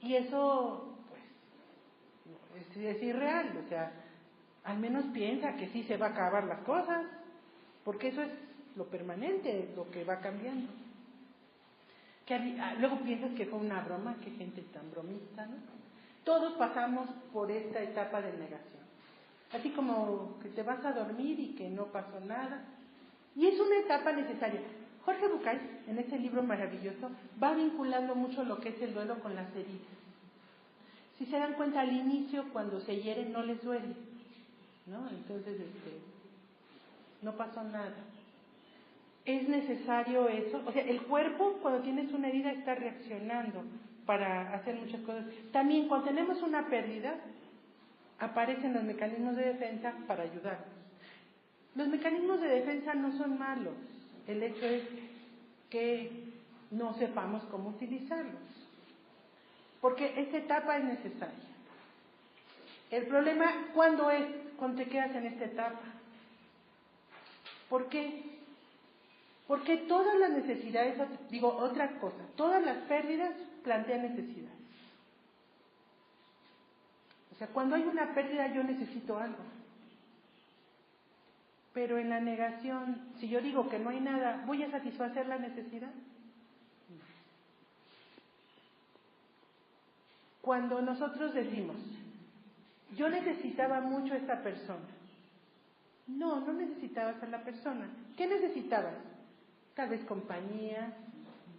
Y eso, pues, es irreal, o sea, al menos piensa que sí se va a acabar las cosas, porque eso es lo permanente, lo que va cambiando. Luego piensas que fue una broma, qué gente tan bromista, ¿no? Todos pasamos por esta etapa de negación. Así como que te vas a dormir y que no pasó nada. Y es una etapa necesaria. Jorge Bucay, en este libro maravilloso, va vinculando mucho lo que es el duelo con las heridas. Si se dan cuenta, al inicio, cuando se hieren, no les duele, ¿no? Entonces, no pasó nada. Es necesario eso. O sea, el cuerpo, cuando tienes una herida, está reaccionando para hacer muchas cosas. También, cuando tenemos una pérdida, aparecen los mecanismos de defensa para ayudarnos. Los mecanismos de defensa no son malos. El hecho es que no sepamos cómo utilizarlos. Porque esta etapa es necesaria. El problema, ¿cuándo es? Cuando te quedas en esta etapa. ¿Por qué? Porque todas las necesidades, digo otra cosa, todas las pérdidas plantean necesidades. O sea, cuando hay una pérdida yo necesito algo. Pero en la negación, si yo digo que no hay nada, ¿voy a satisfacer la necesidad? Cuando nosotros decimos, yo necesitaba mucho a esta persona. No necesitabas a la persona. ¿Qué necesitabas? Tal vez compañía,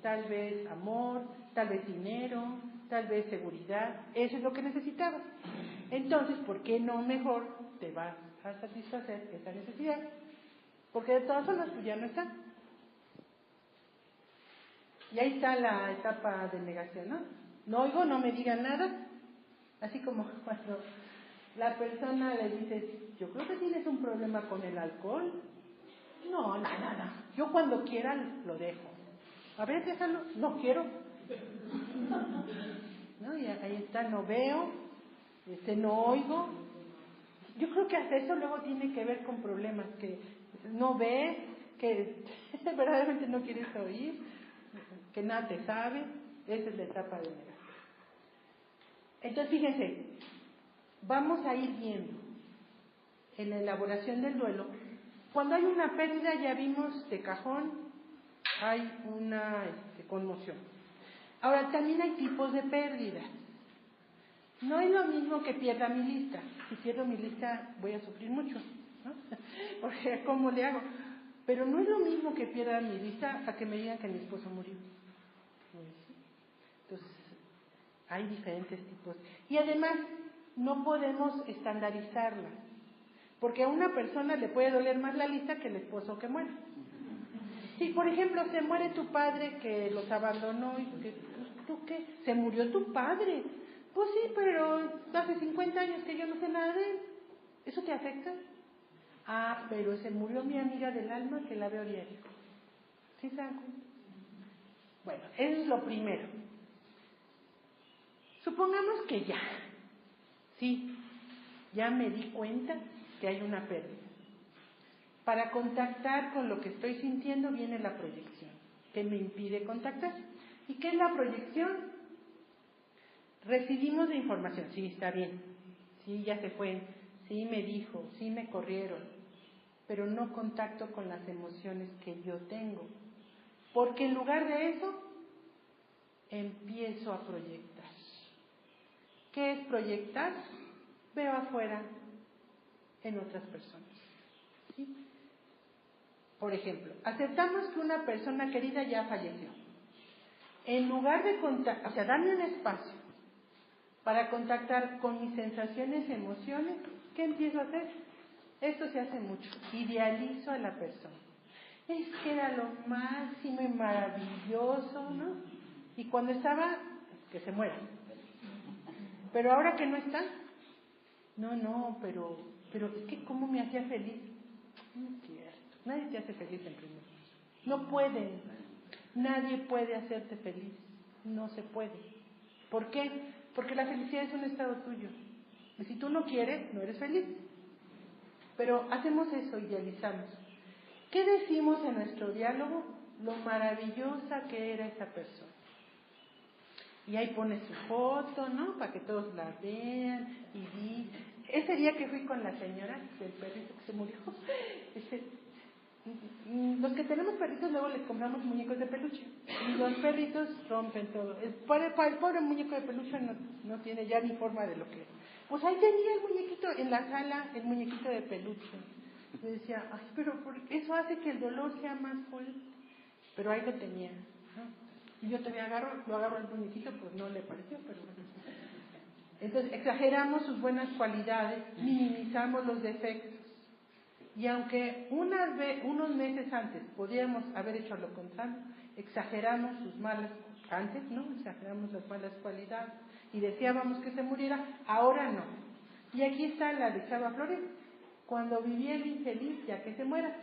tal vez amor, tal vez dinero, tal vez seguridad. Eso es lo que necesitabas. Entonces, ¿por qué no mejor te vas a satisfacer esa necesidad? Porque de todas formas pues ya no está. Y ahí está la etapa de negación, ¿no? No oigo, no me digan nada. Así como cuando la persona le dice, yo creo que tienes un problema con el alcohol. No, nada. Yo cuando quiera lo dejo. A ver, déjalo. No quiero. ¿No? Y ahí está, no veo, no oigo. Yo creo que hasta eso luego tiene que ver con problemas, que no ves, que verdaderamente no quieres oír, que nada te sabe. Esa es la etapa de negación. Entonces, fíjense, vamos a ir viendo en la elaboración del duelo. Cuando hay una pérdida, ya vimos de cajón, hay una conmoción. Ahora, también hay tipos de pérdidas. No es lo mismo que pierda mi lista. Si pierdo mi lista, voy a sufrir mucho, ¿no? Porque, ¿cómo le hago? Pero no es lo mismo que pierda mi lista a que me digan que mi esposo murió. Entonces, hay diferentes tipos. Y además, no podemos estandarizarla. Porque a una persona le puede doler más la lista que el esposo que muere. Si, por ejemplo, se muere tu padre que los abandonó y que, pues, ¿tú qué? ¿Se murió tu padre? Pues sí, pero hace 50 años que yo no sé nada de él. ¿Eso te afecta? Ah, pero se murió mi amiga del alma que la veo diario. ¿Sí se dan cuenta? Bueno, eso es lo primero. Supongamos que ya me di cuenta que hay una pérdida. Para contactar con lo que estoy sintiendo viene la proyección. que me impide contactar. ¿Y qué es la proyección? Recibimos la información, sí, está bien, sí, ya se fue, sí me dijo, sí me corrieron, pero no contacto con las emociones que yo tengo. Porque en lugar de eso, empiezo a proyectar. ¿Qué es proyectar? Veo afuera en otras personas. ¿Sí? Por ejemplo, aceptamos que una persona querida ya falleció. En lugar de contactar, o sea, darme un espacio para contactar con mis sensaciones, emociones, ¿qué empiezo a hacer? Esto se hace mucho. Idealizo a la persona. Es que era lo máximo y maravilloso, ¿no? Y cuando estaba, que se muera. Pero ahora que no está, no, pero es que ¿cómo me hacía feliz? No es cierto. Nadie te hace feliz en primer lugar. No pueden. Nadie puede hacerte feliz. No se puede. ¿Por qué? Porque la felicidad es un estado tuyo. Y si tú no quieres, no eres feliz. Pero hacemos eso, idealizamos. ¿Qué decimos en nuestro diálogo? Lo maravillosa que era esa persona. Y ahí pone su foto, ¿no? Para que todos la vean. Y ese día que fui con la señora del perrito que se murió, los que tenemos perritos luego les compramos muñecos de peluche. Y los perritos rompen todo. El pobre muñeco de peluche no tiene ya ni forma de lo que es. Pues ahí tenía el muñequito en la sala, el muñequito de peluche. Yo decía, ay, pero eso hace que el dolor sea más fuerte. Pero ahí lo tenía, ¿no? Y yo todavía lo agarro al muñequito, pues no le pareció, pero bueno. Entonces exageramos sus buenas cualidades, minimizamos los defectos. Y aunque unos meses antes podíamos haber hecho lo contrario, exageramos sus malas, antes no, exageramos las malas cualidades y deseábamos que se muriera, ahora no. Y aquí está la de Chava Flores, cuando vivía el infeliz ya que se muera,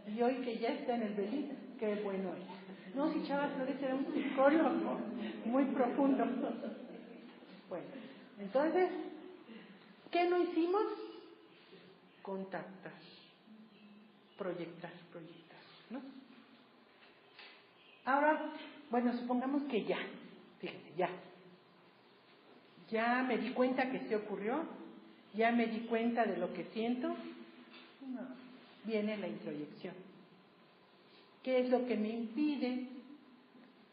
y hoy que ya está en el feliz, qué bueno es. No, si Chava Flores era un psicólogo muy profundo. Bueno, entonces, ¿qué no hicimos? Contactar. Proyectar, ¿no? Ahora, bueno, supongamos que ya, fíjense, ya me di cuenta que sí ocurrió, ya me di cuenta de lo que siento, no, viene la introyección. ¿Qué es lo que me impide?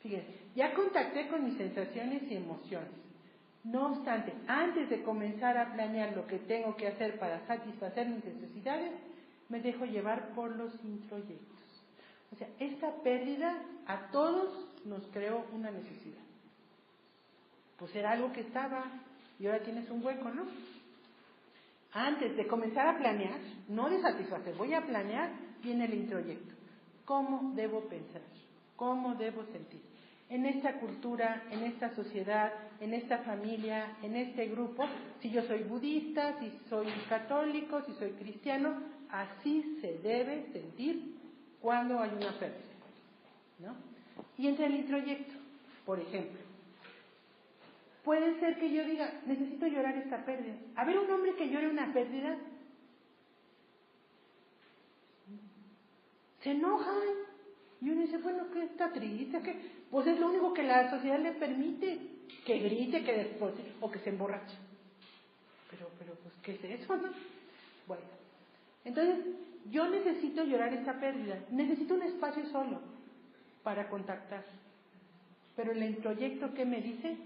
Fíjense, ya contacté con mis sensaciones y emociones. No obstante, antes de comenzar a planear lo que tengo que hacer para satisfacer mis necesidades, me dejo llevar por los introyectos. O sea, esta pérdida a todos nos creó una necesidad. Pues era algo que estaba y ahora tienes un hueco, ¿no? Antes de comenzar a planear, no de satisfacer, voy a planear, viene el introyecto. ¿Cómo debo pensar? ¿Cómo debo sentir? En esta cultura, en esta sociedad, en esta familia, en este grupo, si yo soy budista, si soy católico, si soy cristiano, así se debe sentir cuando hay una pérdida, ¿no? Y entra el introyecto, por ejemplo. Puede ser que yo diga, necesito llorar esta pérdida. A ver, un hombre que llore una pérdida, se enojan. Y uno dice, bueno, ¿qué está triste? ¿Qué? Pues es lo único que la sociedad le permite, que grite, que despote o que se emborrache. Pero, pues, ¿qué es eso, no? Bueno, entonces, yo necesito llorar esta pérdida. Necesito un espacio solo para contactar. Pero el introyecto, ¿qué me dice?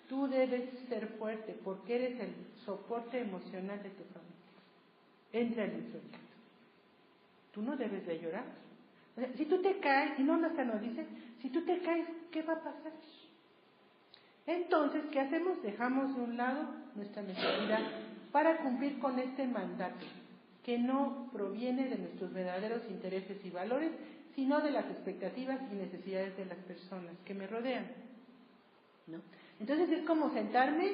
Tú debes ser fuerte porque eres el soporte emocional de tu familia. Entra el introyecto. Tú no debes de llorar. O sea, si tú te caes, y no hasta nos dice, si tú te caes, ¿qué va a pasar? Entonces, ¿qué hacemos? Dejamos de un lado nuestra necesidad para cumplir con este mandato, que no proviene de nuestros verdaderos intereses y valores, sino de las expectativas y necesidades de las personas que me rodean, ¿no? Entonces es como sentarme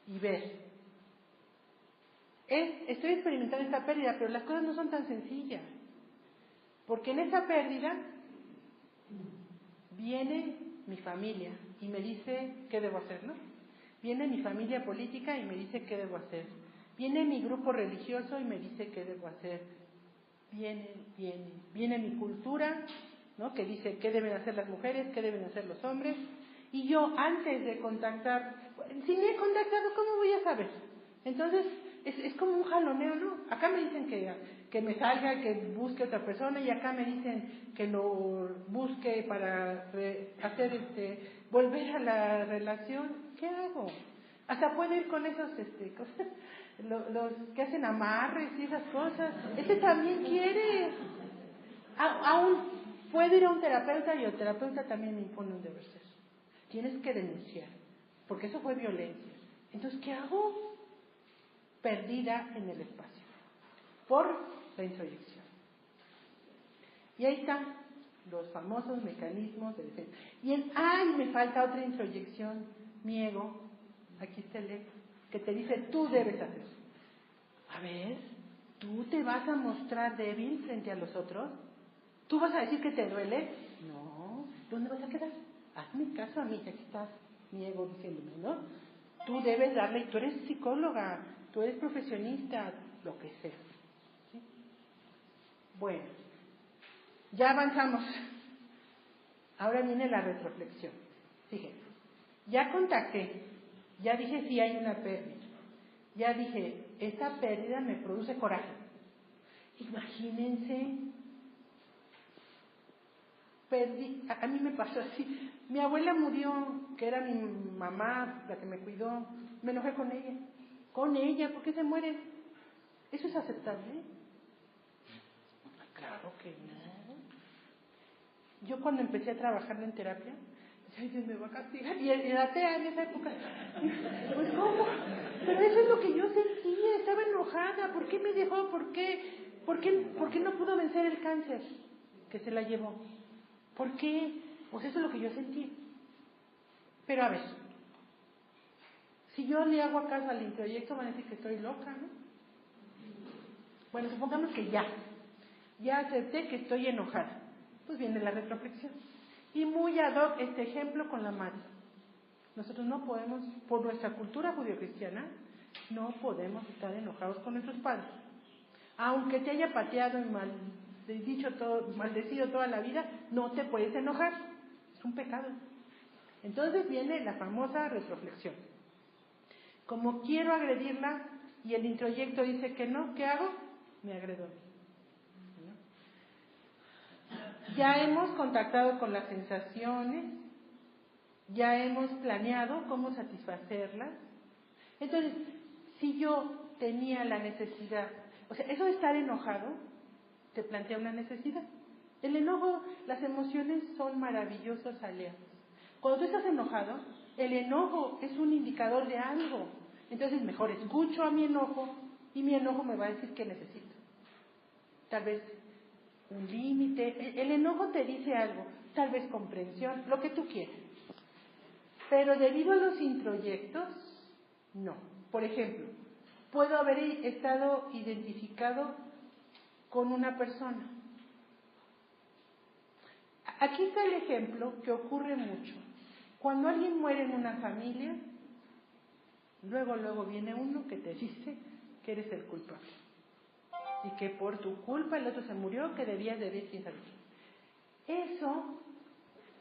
y ver. Estoy experimentando esta pérdida, pero las cosas no son tan sencillas. Porque en esa pérdida viene mi familia y me dice qué debo hacer, ¿no? Viene mi familia política y me dice qué debo hacer. Viene mi grupo religioso y me dice qué debo hacer. Viene mi cultura, ¿no? Que dice qué deben hacer las mujeres, qué deben hacer los hombres. Y yo antes de contactar, si me he contactado, ¿cómo voy a saber? Entonces, es como un jaloneo, ¿no? Acá me dicen que me salga, que busque otra persona, y acá me dicen que lo busque para hacer volver a la relación. ¿Qué hago? Hasta puedo ir con esos cosas, los que hacen amarres y esas cosas. Ese también quiere. Aún puedo ir a un terapeuta y el terapeuta también me impone un deber ser. Tienes que denunciar, porque eso fue violencia. Entonces, ¿qué hago? Perdida en el espacio, por la introyección. Y ahí están los famosos mecanismos de defensa. Y me falta otra introyección, mi ego, aquí está el ego, que te dice, tú debes hacer. A ver, ¿tú te vas a mostrar débil frente a los otros? ¿Tú vas a decir que te duele? No, ¿dónde vas a quedar? Hazme caso a mí, aquí está mi ego diciéndome, ¿no? Tú debes darle, y tú eres psicóloga, tú eres profesionista, lo que sea. ¿Sí? Bueno, ya avanzamos. Ahora viene la retroflexión. Fíjense, ya contacté, ya dije si hay una pérdida, ya dije, esta pérdida me produce coraje. Imagínense, a mí me pasó así. Mi abuela murió, que era mi mamá, la que me cuidó, me enojé con ella. Con ella, ¿por qué se muere? ¿Eso es aceptable? Claro que no. Yo cuando empecé a trabajar en terapia, decía, Dios me va a castigar. Y era atea en esa época. Pues ¿cómo? Pero eso es lo que yo sentía, estaba enojada. ¿Por qué me dejó? ¿Por qué no pudo vencer el cáncer que se la llevó? ¿Por qué? Pues eso es lo que yo sentí. Pero a ver, si yo le hago caso al introyecto, van a decir que estoy loca, ¿no? Bueno, supongamos que ya acepté que estoy enojada. Pues viene la retroflexión. Y muy ad hoc este ejemplo con la madre. Nosotros no podemos, por nuestra cultura judio-cristiana, no podemos estar enojados con nuestros padres. Aunque te haya pateado y maldecido toda la vida, no te puedes enojar. Es un pecado. Entonces viene la famosa retroflexión. Como quiero agredirla y el introyecto dice que no, ¿qué hago? Me agredo a mí. Ya hemos contactado con las sensaciones, ya hemos planeado cómo satisfacerlas. Entonces, si yo tenía la necesidad, o sea, eso de estar enojado, te plantea una necesidad. El enojo, las emociones son maravillosos aliados. Cuando tú estás enojado, el enojo es un indicador de algo. Entonces, mejor escucho a mi enojo y mi enojo me va a decir qué necesito. Tal vez un límite. El enojo te dice algo, tal vez comprensión, lo que tú quieras. Pero debido a los introyectos, no. Por ejemplo, puedo haber estado identificado con una persona. Aquí está el ejemplo que ocurre mucho. Cuando alguien muere en una familia, luego viene uno que te dice que eres el culpable. Y que por tu culpa el otro se murió, que debías de ver quién sabe qué. Eso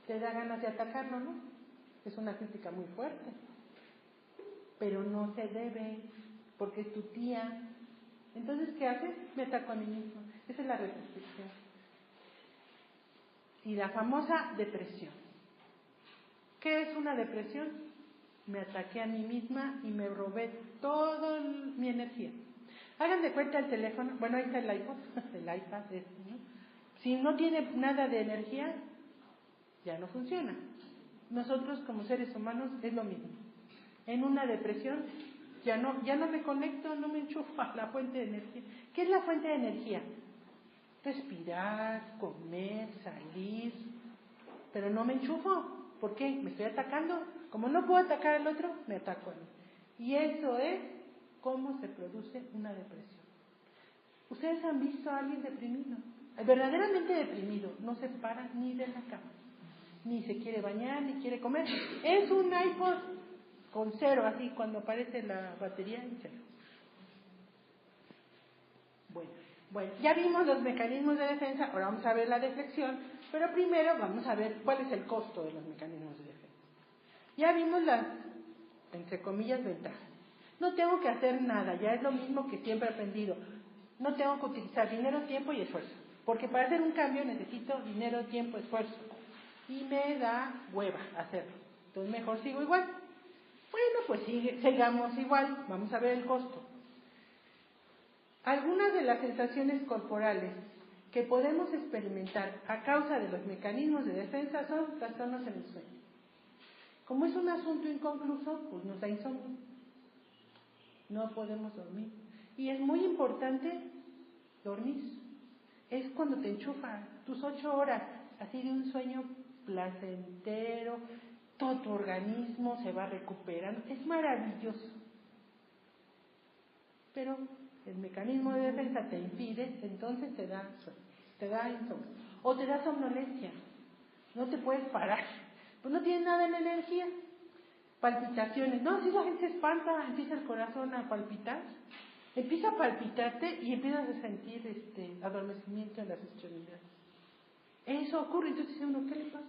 te da ganas de atacarlo, ¿no? Es una crítica muy fuerte. Pero no se debe, porque es tu tía. Entonces, ¿qué haces? Me ataco a mí mismo. Esa es la retroflexión. Y la famosa depresión. ¿Qué es una depresión? Me ataqué a mí misma y me robé toda mi energía. Hagan de cuenta el teléfono, bueno, ahí está el iPod, el iPad, ¿no? Si no tiene nada de energía, ya no funciona. Nosotros como seres humanos es lo mismo. En una depresión ya no me conecto, no me enchufo a la fuente de energía. ¿Qué es la fuente de energía? Respirar, comer, salir, pero no me enchufo. ¿Por qué? Me estoy atacando. Como no puedo atacar al otro, me ataco a mí. Y eso es cómo se produce una depresión. ¿Ustedes han visto a alguien deprimido? Verdaderamente deprimido, no se para ni de la cama, ni se quiere bañar, ni quiere comer. Es un iPod con cero, así cuando aparece la batería en cero. Bueno, Bueno, ya vimos los mecanismos de defensa, ahora vamos a ver la deflexión, pero primero vamos a ver cuál es el costo de los mecanismos de defensa. Ya vimos las, entre comillas, ventajas. No tengo que hacer nada, ya es lo mismo que siempre he aprendido. No tengo que utilizar dinero, tiempo y esfuerzo, porque para hacer un cambio necesito dinero, tiempo, esfuerzo. Y me da hueva hacerlo. Entonces mejor sigo igual. Bueno, pues sigamos igual, vamos a ver el costo. Algunas de las sensaciones corporales que podemos experimentar a causa de los mecanismos de defensa son trastornos en el sueño. Como es un asunto inconcluso, pues nos da insomnio. No podemos dormir. Y es muy importante dormir. Es cuando te enchufan tus 8 horas, así de un sueño placentero, todo tu organismo se va recuperando. Es maravilloso. Pero el mecanismo de defensa te impide, entonces te da insomnio. O te da somnolencia. No te puedes parar. Pues no tienes nada en energía. Palpitaciones. No, si la gente se espanta, empieza el corazón a palpitar. Empieza a palpitarte y empiezas a sentir adormecimiento en las extremidades. Eso ocurre, entonces dice uno, ¿qué le pasa?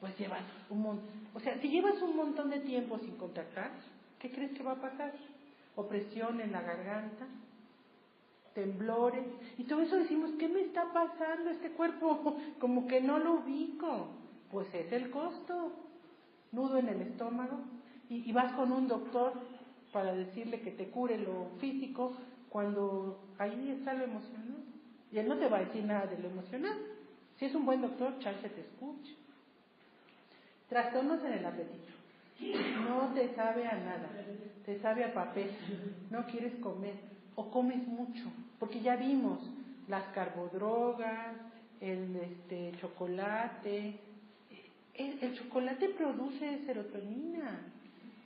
Pues llevas un montón. O sea, si llevas un montón de tiempo sin contactar, ¿qué crees que va a pasar? Opresión en la garganta, temblores, y todo eso decimos, ¿qué me está pasando este cuerpo? Como que no lo ubico. Pues es el costo. Nudo en el estómago, y vas con un doctor para decirle que te cure lo físico, cuando ahí está lo emocional. Y él no te va a decir nada de lo emocional. Si es un buen doctor, chance te escucha. Trastornos en el apetito. No te sabe a nada, te sabe a papel, no quieres comer, o comes mucho, porque ya vimos las carbodrogas, el chocolate. El chocolate produce serotonina,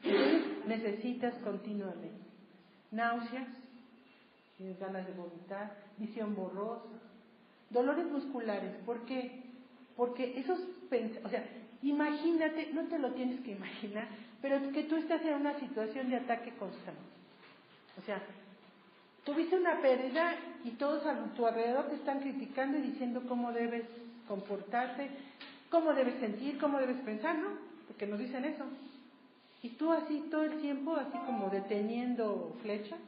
entonces necesitas continuamente. Náuseas, tienes ganas de vomitar, visión borrosa, dolores musculares. ¿Por qué? Porque o sea, imagínate, no te lo tienes que imaginar, pero que tú estás en una situación de ataque constante. O sea, tuviste una pérdida y todos a tu alrededor te están criticando y diciendo cómo debes comportarte, cómo debes sentir, cómo debes pensar, ¿no? Porque nos dicen eso. Y tú así todo el tiempo, así como deteniendo flechas.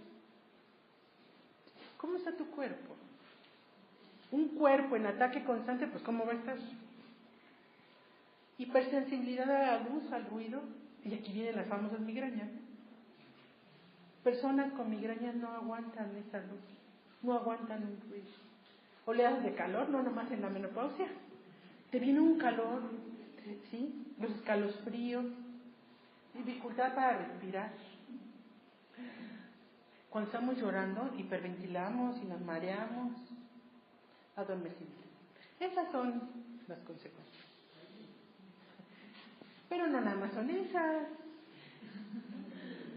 ¿Cómo está tu cuerpo? Un cuerpo en ataque constante, pues ¿cómo va a estar? Hipersensibilidad a la luz, al ruido, y aquí vienen las famosas migrañas. Personas con migrañas no aguantan esa luz, no aguantan un ruido. Oleadas de calor, no nomás en la menopausia. Te viene un calor, ¿sí? Los escalofríos, dificultad para respirar. Cuando estamos llorando, hiperventilamos y nos mareamos, adormecimiento. Esas son las consecuencias. Pero no nada más son esas.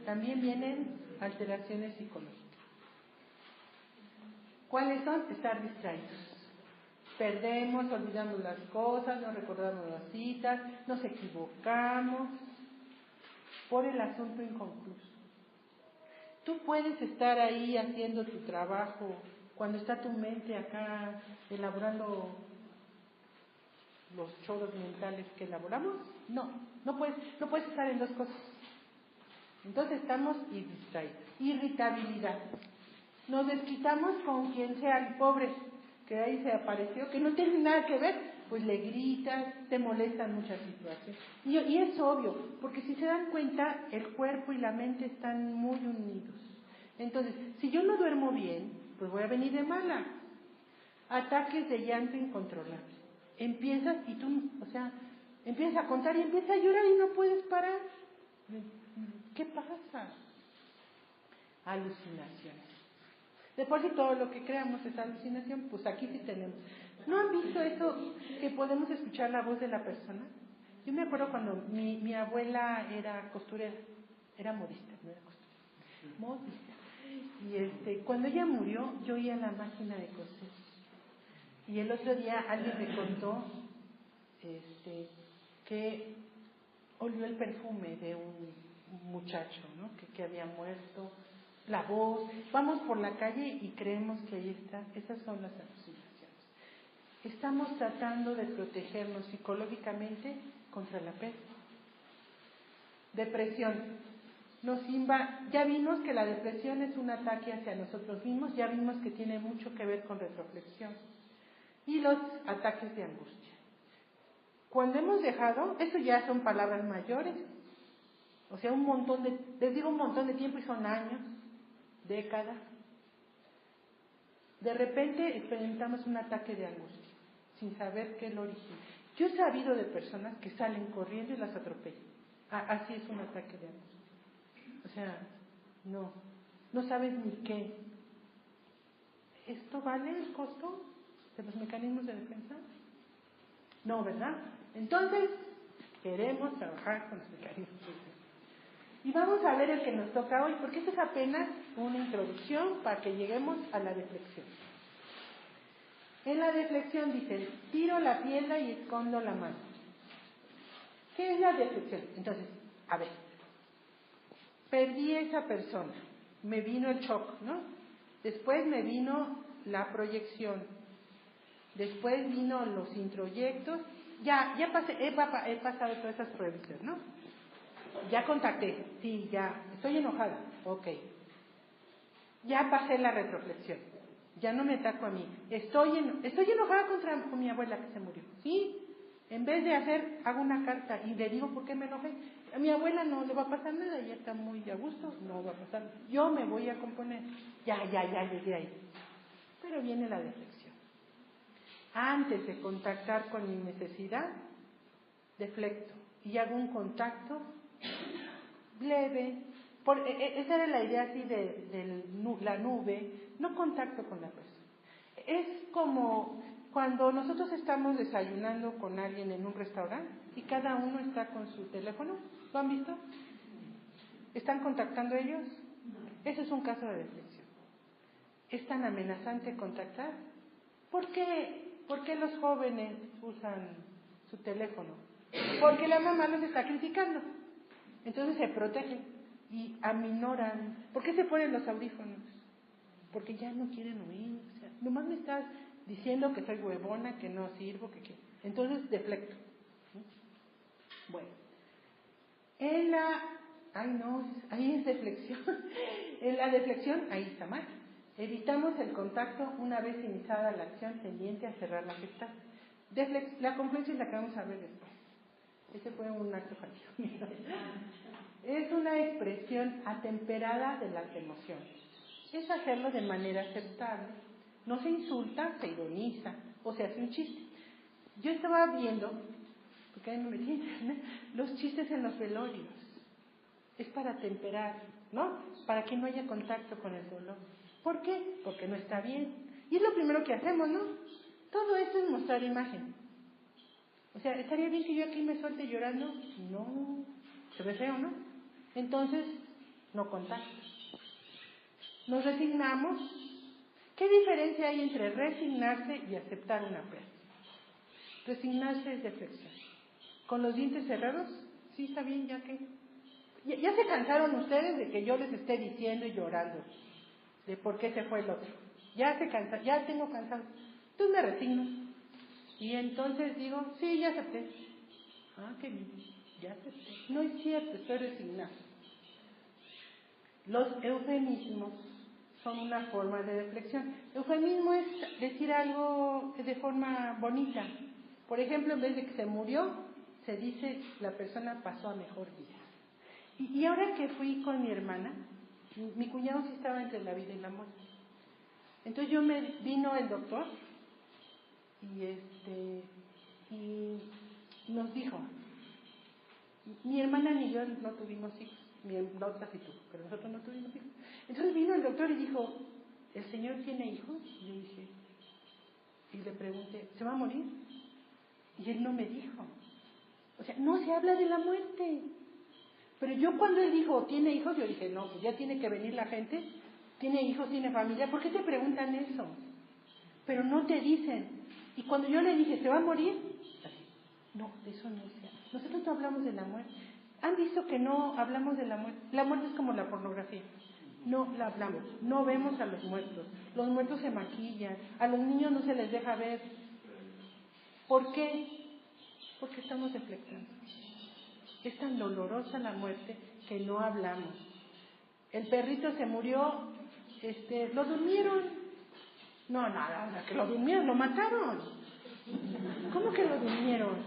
También vienen alteraciones psicológicas. ¿Cuáles son? Estar distraídos. Perdemos, olvidamos las cosas, no recordamos las citas, nos equivocamos por el asunto inconcluso. Tú puedes estar ahí haciendo tu trabajo cuando está tu mente acá elaborando los choros mentales que elaboramos. No puedes estar en dos cosas. Entonces estamos distraídos. Irritabilidad. Nos desquitamos con quien sea el pobre que ahí se apareció, que no tiene nada que ver, pues le gritas, te molestan muchas situaciones. Y es obvio, porque si se dan cuenta, el cuerpo y la mente están muy unidos. Entonces, si yo no duermo bien, pues voy a venir de mala. Ataques de llanto incontrolable. Empiezas y tú, empiezas a contar y empiezas a llorar y no puedes parar. ¿Qué pasa? Alucinaciones. De por sí todo lo que creamos es alucinación, pues aquí sí tenemos. ¿No han visto eso que podemos escuchar la voz de la persona? Yo me acuerdo cuando mi abuela era costurera, era modista, no era costurera, modista. Y cuando ella murió, yo oía la máquina de coser. Y el otro día alguien me contó que olió el perfume de un muchacho, ¿no? que había muerto. la voz, vamos por la calle y creemos que ahí está. Esas son las alucinaciones. Estamos tratando de protegernos psicológicamente contra la peste. Depresión. Ya vimos que la depresión es un ataque hacia nosotros mismos, ya vimos que tiene mucho que ver con retroflexión. Y los ataques de angustia. Cuando hemos dejado, eso ya son palabras mayores, o sea, les digo un montón de tiempo y son años, décadas. De repente experimentamos un ataque de angustia, sin saber qué es el origen. Yo he sabido de personas que salen corriendo y las atropellan. Así es un ataque de angustia. O sea, no sabes ni qué. ¿Esto vale el costo de los mecanismos de defensa? No, ¿verdad? Entonces, queremos trabajar con los mecanismos de defensa. Y vamos a ver el que nos toca hoy, porque esto es apenas una introducción para que lleguemos a la deflexión. En la deflexión dicen, tiro la piedra y escondo la mano. ¿Qué es la deflexión? Entonces, a ver, perdí a esa persona, me vino el shock, ¿no? Después me vino la proyección, después vino los introyectos, he pasado todas esas pruebas, ¿no? Ya contacté, sí, ya, estoy enojada, ok. Ya pasé la retroflexión, ya no me ataco a mí. Estoy enojada con mi abuela que se murió, ¿sí? En vez de hago una carta y le digo por qué me enojé. A mi abuela no le va a pasar nada, ella está muy a gusto, no va a pasar nada. Yo me voy a componer, ya llegué ahí. Pero viene la deflexión. Antes de contactar con mi necesidad, deflecto y hago un contacto leve. Esa era la idea así de la nube, no contacto con la persona. Es como cuando nosotros estamos desayunando con alguien en un restaurante y cada uno está con su teléfono. ¿Lo han visto? ¿Están contactando ellos? Eso es un caso de deflexión. ¿Es tan amenazante contactar? ¿Por qué los jóvenes usan su teléfono? Porque la mamá los está criticando. Entonces se protegen y aminoran. ¿Por qué se ponen los audífonos? Porque ya no quieren oír. O sea, nomás me estás diciendo que soy huevona, que no sirvo, que. Entonces deflecto. Bueno. Ahí es deflexión. En la deflexión, ahí está mal. Evitamos el contacto una vez iniciada la acción tendiente a cerrar la gestal. La confluencia es la que vamos a ver después. Ese fue un acto fallido. Es una expresión atemperada de las emociones. Es hacerlo de manera aceptable. No se insulta, se ironiza o se hace un chiste. Yo estaba viendo, porque ahí me metí en internet, los chistes en los velorios. Es para temperar, ¿no? Para que no haya contacto con el dolor. ¿Por qué? Porque no está bien. Y es lo primero que hacemos, ¿no? Todo esto es mostrar imagen. O sea, ¿estaría bien que yo aquí me suelte llorando? No, se ve feo, ¿no? Entonces, no contacto. Nos resignamos. ¿Qué diferencia hay entre resignarse y aceptar una pérdida? Resignarse es deflexión. ¿Con los dientes cerrados? Sí, está bien, ya que... Ya se cansaron ustedes de que yo les esté diciendo y llorando de por qué se fue el otro. Ya tengo cansado. Entonces me resigno. Y entonces digo, sí, ya acepté. Qué bien, ya acepté. No es cierto, estoy resignado. Los eufemismos son una forma de deflexión. Eufemismo es decir algo de forma bonita. Por ejemplo, en vez de que se murió, se dice la persona pasó a mejor vida. Y ahora que fui con mi hermana, mi cuñado sí estaba entre la vida y la muerte. Entonces vino el doctor y nos dijo, mi hermana ni yo no tuvimos hijos, la otra sí tuvo, pero nosotros no tuvimos hijos. Entonces vino el doctor y dijo, ¿el señor tiene hijos? Y yo dije, y le pregunté, ¿se va a morir? Y él no me dijo. O sea, no se habla de la muerte. Pero yo cuando él dijo, ¿tiene hijos? Yo dije, no, pues ya tiene que venir la gente, tiene hijos, tiene familia, ¿por qué te preguntan eso? Pero no te dicen. Y cuando yo le dije, ¿se va a morir? No, de eso no se habla. Nosotros no hablamos de la muerte. ¿Han visto que no hablamos de la muerte? La muerte es como la pornografía. No la hablamos, no vemos a los muertos se maquillan, a los niños no se les deja ver. ¿Por qué? Porque estamos deflectando. Es tan dolorosa la muerte que no hablamos. El perrito se murió, lo durmieron. No, nada, que lo durmieron, lo mataron. ¿Cómo que lo durmieron?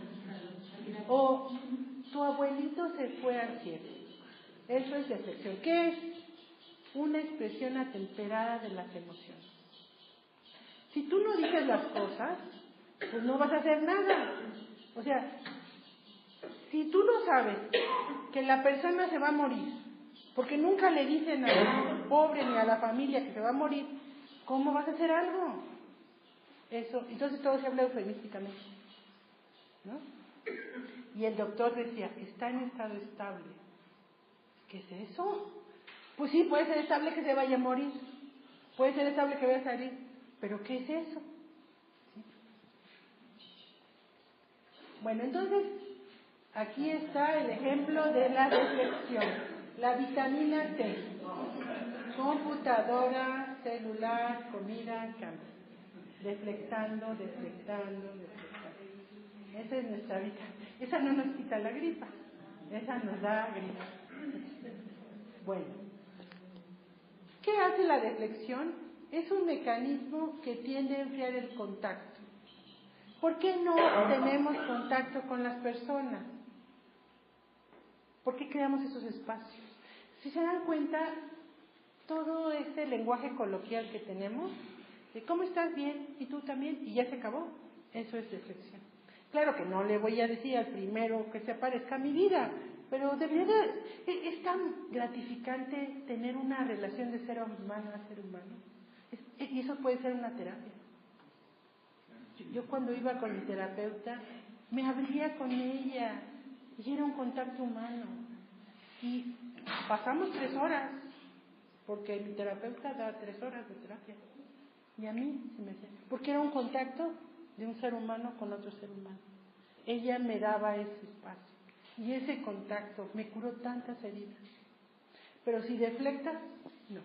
O tu abuelito se fue al cielo. Eso es deflexión. ¿Qué es? Una expresión atemperada de las emociones. Si tú no dices las cosas, pues no vas a hacer nada. O sea, si tú no sabes que la persona se va a morir, porque nunca le dicen al pobre ni a la familia que se va a morir, ¿cómo vas a hacer algo? Eso, entonces todo se habla eufemísticamente, ¿no? Y el doctor decía, está en estado estable. ¿Qué es eso? Pues sí, puede ser estable que se vaya a morir, puede ser estable que vaya a salir, pero ¿qué es eso? ¿Sí? Bueno, entonces, aquí está el ejemplo de la reflexión. La vitamina T, computadora, celular, comida, cama. Deflectando. Esa es nuestra vida. Esa no nos quita la gripa, esa nos da gripa. Bueno, ¿qué hace la deflexión? Es un mecanismo que tiende a enfriar el contacto. ¿Por qué no tenemos contacto con las personas? ¿Por qué creamos esos espacios? Si se dan cuenta, todo este lenguaje coloquial que tenemos, de ¿cómo estás? Bien, y tú también, y ya se acabó. Eso es deflexión. Claro que no le voy a decir al primero que se parezca a mi vida, pero de verdad es tan gratificante tener una relación de ser humano a ser humano. Y eso puede ser una terapia. Yo cuando iba con mi terapeuta, me abría con ella, y era un contacto humano. Y pasamos 3 horas, porque mi terapeuta da 3 horas de terapia. Y a mí se me hacía, porque era un contacto de un ser humano con otro ser humano. Ella me daba ese espacio. Y ese contacto me curó tantas heridas. Pero si deflectas, no.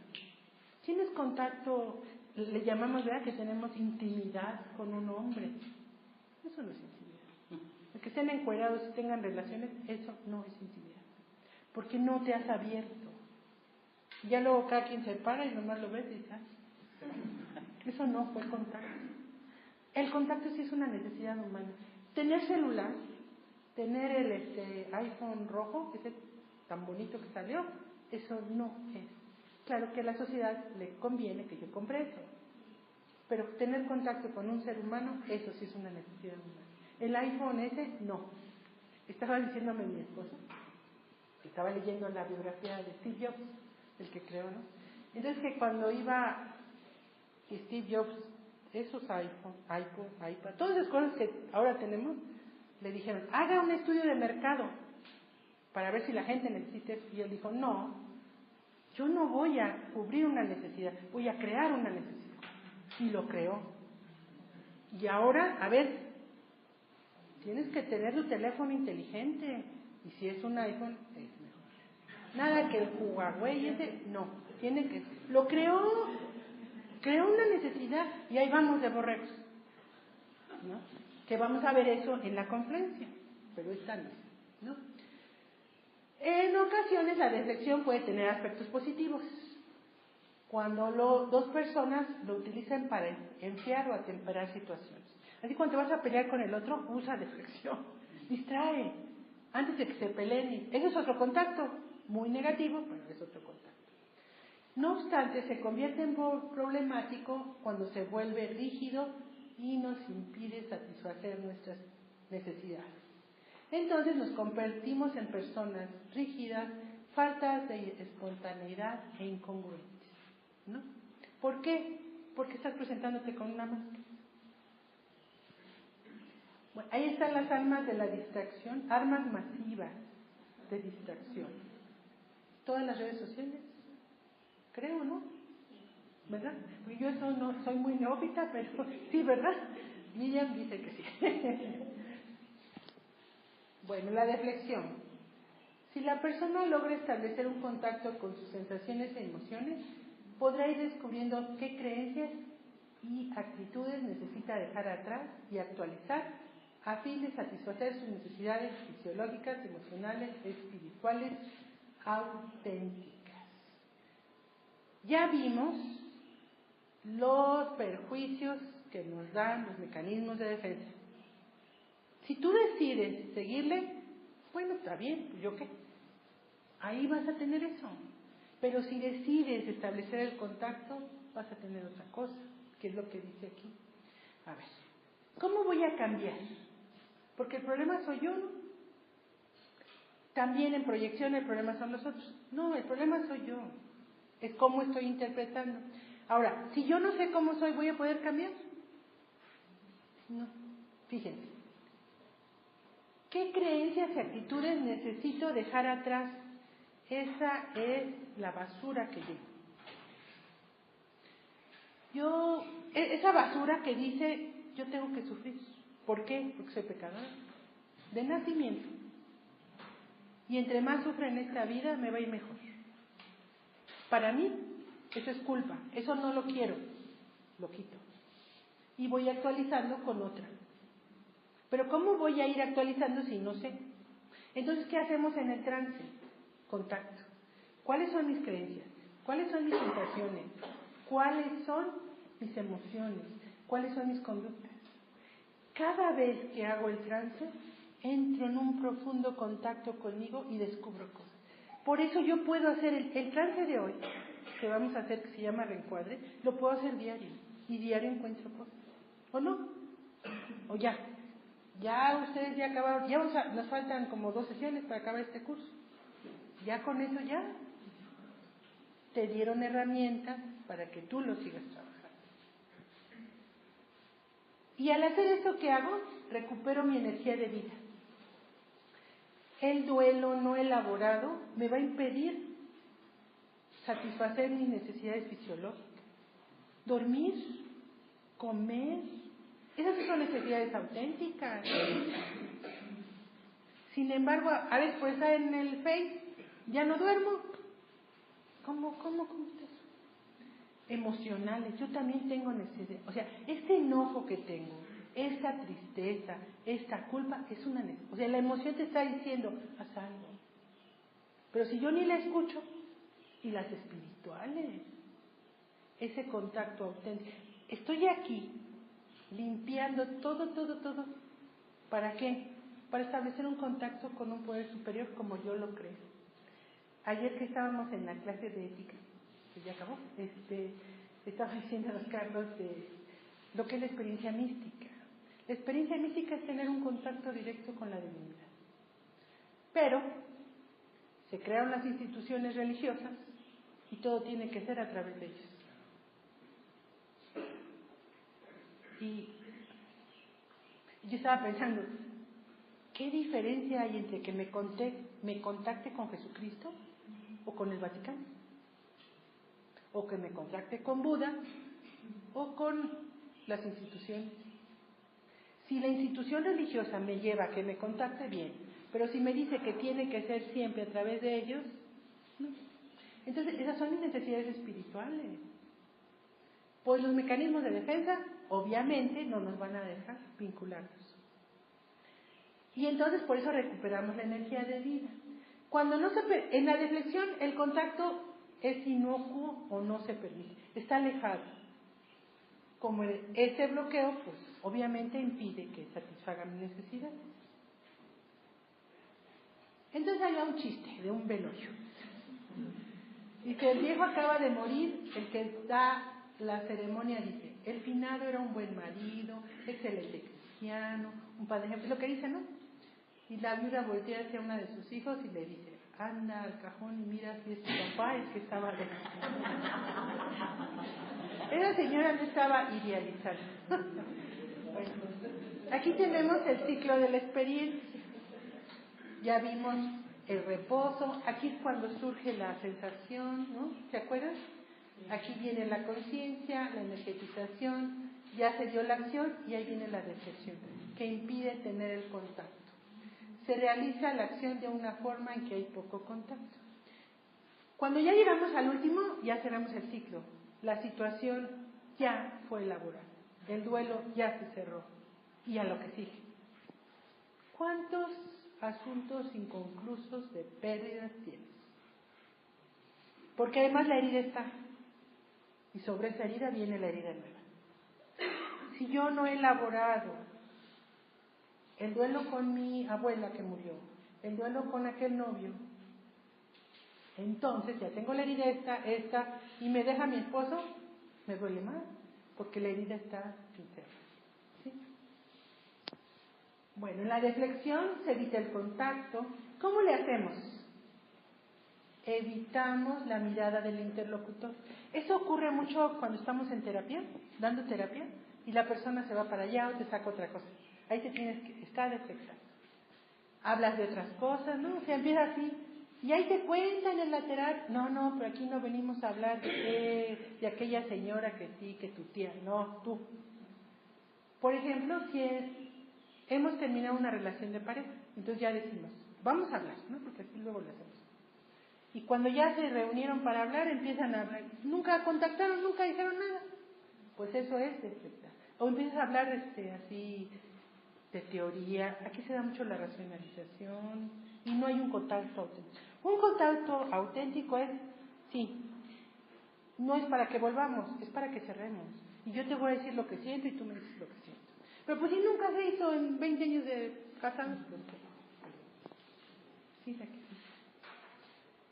Tienes contacto, le llamamos, ¿verdad?, que tenemos intimidad con un hombre. Eso no es intimidad. El que estén encuerados y tengan relaciones, eso no es intimidad. Porque no te has abierto. Ya luego cada quien se para y nomás lo ves y dices, eso no fue contacto. El contacto sí es una necesidad humana. Tener celular, tener el iPhone rojo, ese tan bonito que salió, eso no es. Claro que a la sociedad le conviene que yo compre eso, pero tener contacto con un ser humano, eso sí es una necesidad humana. El iPhone ese, no. Estaba diciéndome mi esposo, que estaba leyendo la biografía de Steve Jobs, el que creó, ¿no? Entonces que cuando iba Steve Jobs, esos iPhone, iPad, todas esas cosas que ahora tenemos, le dijeron, haga un estudio de mercado para ver si la gente necesita eso. Y él dijo, no, yo no voy a cubrir una necesidad, voy a crear una necesidad. Y lo creó. Y ahora, a ver, tienes que tener tu teléfono inteligente. Y si es un iPhone, es mejor. Nada que el Huawei ese, no. Tiene que... Lo creó una necesidad y ahí vamos de borregos, ¿no? Que vamos a ver eso en la conferencia, pero esta no. En ocasiones la deflexión puede tener aspectos positivos. Cuando dos personas lo utilizan para enfriar o atemperar situaciones. Así cuando te vas a pelear con el otro, usa deflexión. Distrae. Antes de que se peleen. Ese es otro contacto. Muy negativo, pero es otro contacto. No obstante, se convierte en problemático cuando se vuelve rígido y nos impide satisfacer nuestras necesidades. Entonces nos convertimos en personas rígidas, faltas de espontaneidad e incongruentes, ¿no? ¿Por qué? Porque estás presentándote con una máscara. Bueno, ahí están las armas de la distracción, armas masivas de distracción. Todas las redes sociales, creo, ¿no? ¿Verdad? Yo eso no soy muy neófita, pero sí, ¿verdad? Miriam dice que sí. Bueno, la deflexión. Si la persona logra establecer un contacto con sus sensaciones e emociones, podrá ir descubriendo qué creencias y actitudes necesita dejar atrás y actualizar a fin de satisfacer sus necesidades fisiológicas, emocionales, espirituales, auténticas. Ya vimos los perjuicios que nos dan los mecanismos de defensa. Si tú decides seguirle, bueno, está bien, pues yo qué. Ahí vas a tener eso. Pero si decides establecer el contacto, vas a tener otra cosa, que es lo que dice aquí. A ver, ¿cómo voy a cambiar? Porque el problema soy yo, ¿no? También en proyección el problema son los otros. No, el problema soy yo. Es cómo estoy interpretando. Ahora, si yo no sé cómo soy, ¿voy a poder cambiar? No. Fíjense. ¿Qué creencias y actitudes necesito dejar atrás? Esa es la basura que llevo. Esa basura que dice, yo tengo que sufrir. ¿Por qué? Porque soy pecadora. De nacimiento. Y entre más sufre en esta vida, me va a ir mejor. Para mí, eso es culpa. Eso no lo quiero. Lo quito. Y voy actualizando con otra. Pero ¿cómo voy a ir actualizando si no sé? Entonces, ¿qué hacemos en el trance? Contacto. ¿Cuáles son mis creencias? ¿Cuáles son mis sensaciones? ¿Cuáles son mis emociones? ¿Cuáles son mis conductas? Cada vez que hago el trance, entro en un profundo contacto conmigo y descubro cosas. Por eso yo puedo hacer el trance de hoy, que vamos a hacer, que se llama reencuadre, lo puedo hacer diario. Y diario encuentro cosas. ¿O no? ¿O ya? Ya ustedes ya acabaron, ya nos faltan como 2 sesiones para acabar este curso. Ya con eso ya te dieron herramientas para que tú lo sigas trabajando. Y al hacer esto, ¿qué hago? Recupero mi energía de vida. El duelo no elaborado me va a impedir satisfacer mis necesidades fisiológicas. Dormir, comer, esas son necesidades auténticas. Sin embargo, a veces por estar en el Face, ya no duermo. ¿Cómo es eso? Emocionales, yo también tengo necesidad. O sea, este enojo que tengo, esta tristeza, esta culpa, es una necesidad. O sea, la emoción te está diciendo, haz algo. Pero si yo ni la escucho, y las espirituales, ese contacto auténtico. Estoy aquí, limpiando todo. ¿Para qué? Para establecer un contacto con un poder superior como yo lo creo. Ayer que estábamos en la clase de ética, que ya acabó, estaba diciendo a los Carlos de lo que es la experiencia mística. La experiencia mística es tener un contacto directo con la divinidad. Pero se crearon las instituciones religiosas y todo tiene que ser a través de ellos. Y yo estaba pensando, ¿qué diferencia hay entre que me contacte con Jesucristo o con el Vaticano? O que me contacte con Buda o con las instituciones. Si la institución religiosa me lleva a que me contacte, bien, pero si me dice que tiene que ser siempre a través de ellos, no. Entonces esas son mis necesidades espirituales. Pues los mecanismos de defensa obviamente no nos van a dejar vincularnos. Y entonces por eso recuperamos la energía de vida. Cuando no en la deflexión el contacto es inocuo o no se permite, está alejado. Como ese bloqueo, pues obviamente impide que satisfaga mis necesidades. Entonces hay un chiste de un velorio. Dice, el viejo acaba de morir, el que da la ceremonia dice, el finado era un buen marido, excelente cristiano, un padre ejemplo, es lo que dice, ¿no? Y la viuda voltea hacia una de sus hijos y le dice, anda al cajón y mira si es tu papá el que estaba lejos. Esa señora no estaba idealizando. Bueno, aquí tenemos el ciclo de la experiencia. Ya vimos el reposo, aquí es cuando surge la sensación, ¿no? ¿Se acuerdan? Aquí viene la conciencia, la energetización, ya se dio la acción y ahí viene la decepción, que impide tener el contacto. se realiza la acción de una forma en que hay poco contacto. Cuando ya llegamos al último, ya cerramos el ciclo. La situación ya fue elaborada. El duelo ya se cerró. Y a lo que sigue. ¿Cuántos asuntos inconclusos de pérdidas tienes? Porque además la herida está. Y sobre esa herida viene la herida nueva. Si yo no he elaborado el duelo con mi abuela que murió, el duelo con aquel novio, entonces ya tengo la herida esta, y me deja mi esposo, me duele más, porque la herida está interna. ¿Sí? Bueno, en la deflexión se evita el contacto. ¿Cómo le hacemos? Evitamos la mirada del interlocutor. Eso ocurre mucho cuando estamos en terapia, dando terapia, y la persona se va para allá o te saca otra cosa. Ahí te tienes que estar deflexando. Hablas de otras cosas, ¿no? O sea, empieza así. Y ahí te cuentan en la terapia, no, pero aquí no venimos a hablar de aquella señora que sí, que tu tía, no, tú. Por ejemplo, si hemos terminado una relación de pareja, entonces ya decimos, vamos a hablar, ¿no? Porque así luego lo hacemos. Y cuando ya se reunieron para hablar, empiezan a hablar. Nunca contactaron, nunca dijeron nada. Pues eso es deflectar. O empiezas a hablar así de teoría. Aquí se da mucho la racionalización y no hay un contacto auténtico. Un contacto auténtico es, sí, no es para que volvamos, es para que cerremos. Y yo te voy a decir lo que siento y tú me dices lo que siento. Pero pues si nunca se hizo en 20 años de casados, pues sí, aquí.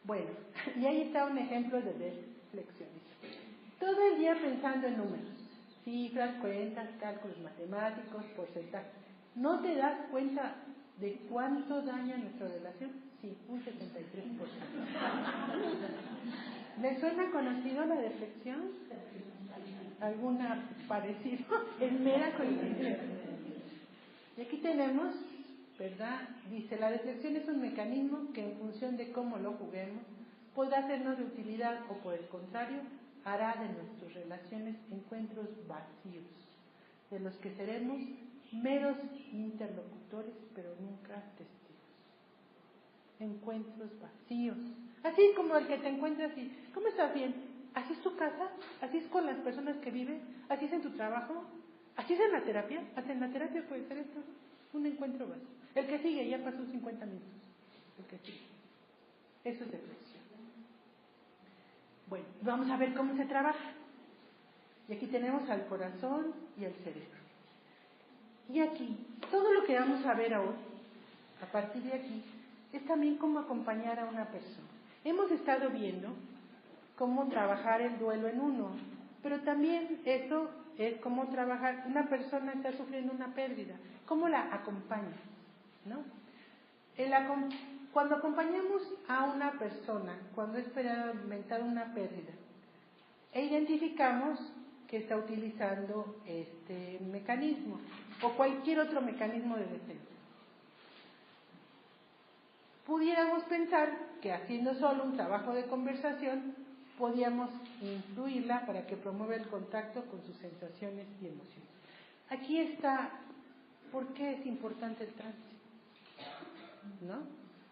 Bueno, y ahí está un ejemplo de deflexionismo. Todo el día pensando en números, cifras, cuentas, cálculos matemáticos, porcentajes. ¿No te das cuenta de cuánto daña nuestra relación? Sí, un 73%. ¿Le suena conocido la deflexión? ¿Alguna parecido? Es mera coincidencia. Y aquí tenemos, ¿verdad? Dice, la deflexión es un mecanismo que en función de cómo lo juguemos, podrá hacernos de utilidad o por el contrario, hará de nuestras relaciones encuentros vacíos, de los que seremos meros interlocutores, pero nunca testigos. Encuentros vacíos. Así como el que te encuentras y, ¿cómo estás bien? ¿Así es tu casa? ¿Así es con las personas que viven? ¿Así es en tu trabajo? ¿Así es en la terapia? Hasta en la terapia puede ser esto, un encuentro vacío. El que sigue ya pasó 50 minutos. El que sigue. Eso es deflexión. Bueno, vamos a ver cómo se trabaja. Y aquí tenemos al corazón y al cerebro. Y aquí, todo lo que vamos a ver ahora, a partir de aquí, es también cómo acompañar a una persona. Hemos estado viendo cómo trabajar el duelo en uno, pero también eso es cómo trabajar, una persona está sufriendo una pérdida, cómo la acompaña, ¿no? Cuando acompañamos a una persona, cuando ha experimentado una pérdida, e identificamos que está utilizando este mecanismo o cualquier otro mecanismo de defensa, pudiéramos pensar que haciendo solo un trabajo de conversación podíamos influirla para que promueva el contacto con sus sensaciones y emociones. Aquí está, ¿por qué es importante el trance? ¿No?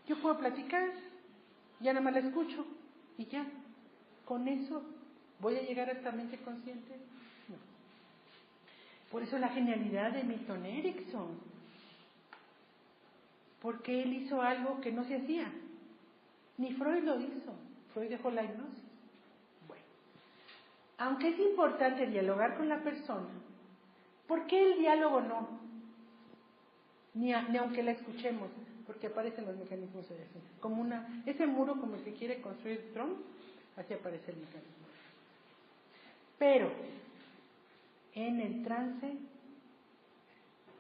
Yo puedo platicar, ya nada más la escucho y ya. ¿Con eso voy a llegar a esta mente consciente? No. Por eso la genialidad de Milton Erickson, porque él hizo algo que no se hacía. Ni Freud lo hizo. Freud dejó la hipnosis. Bueno, aunque es importante dialogar con la persona, ¿por qué el diálogo no? Ni aunque la escuchemos, porque aparecen los mecanismos de defensa. Como ese muro como el que quiere construir Trump, así aparece el mecanismo. Pero, en el trance,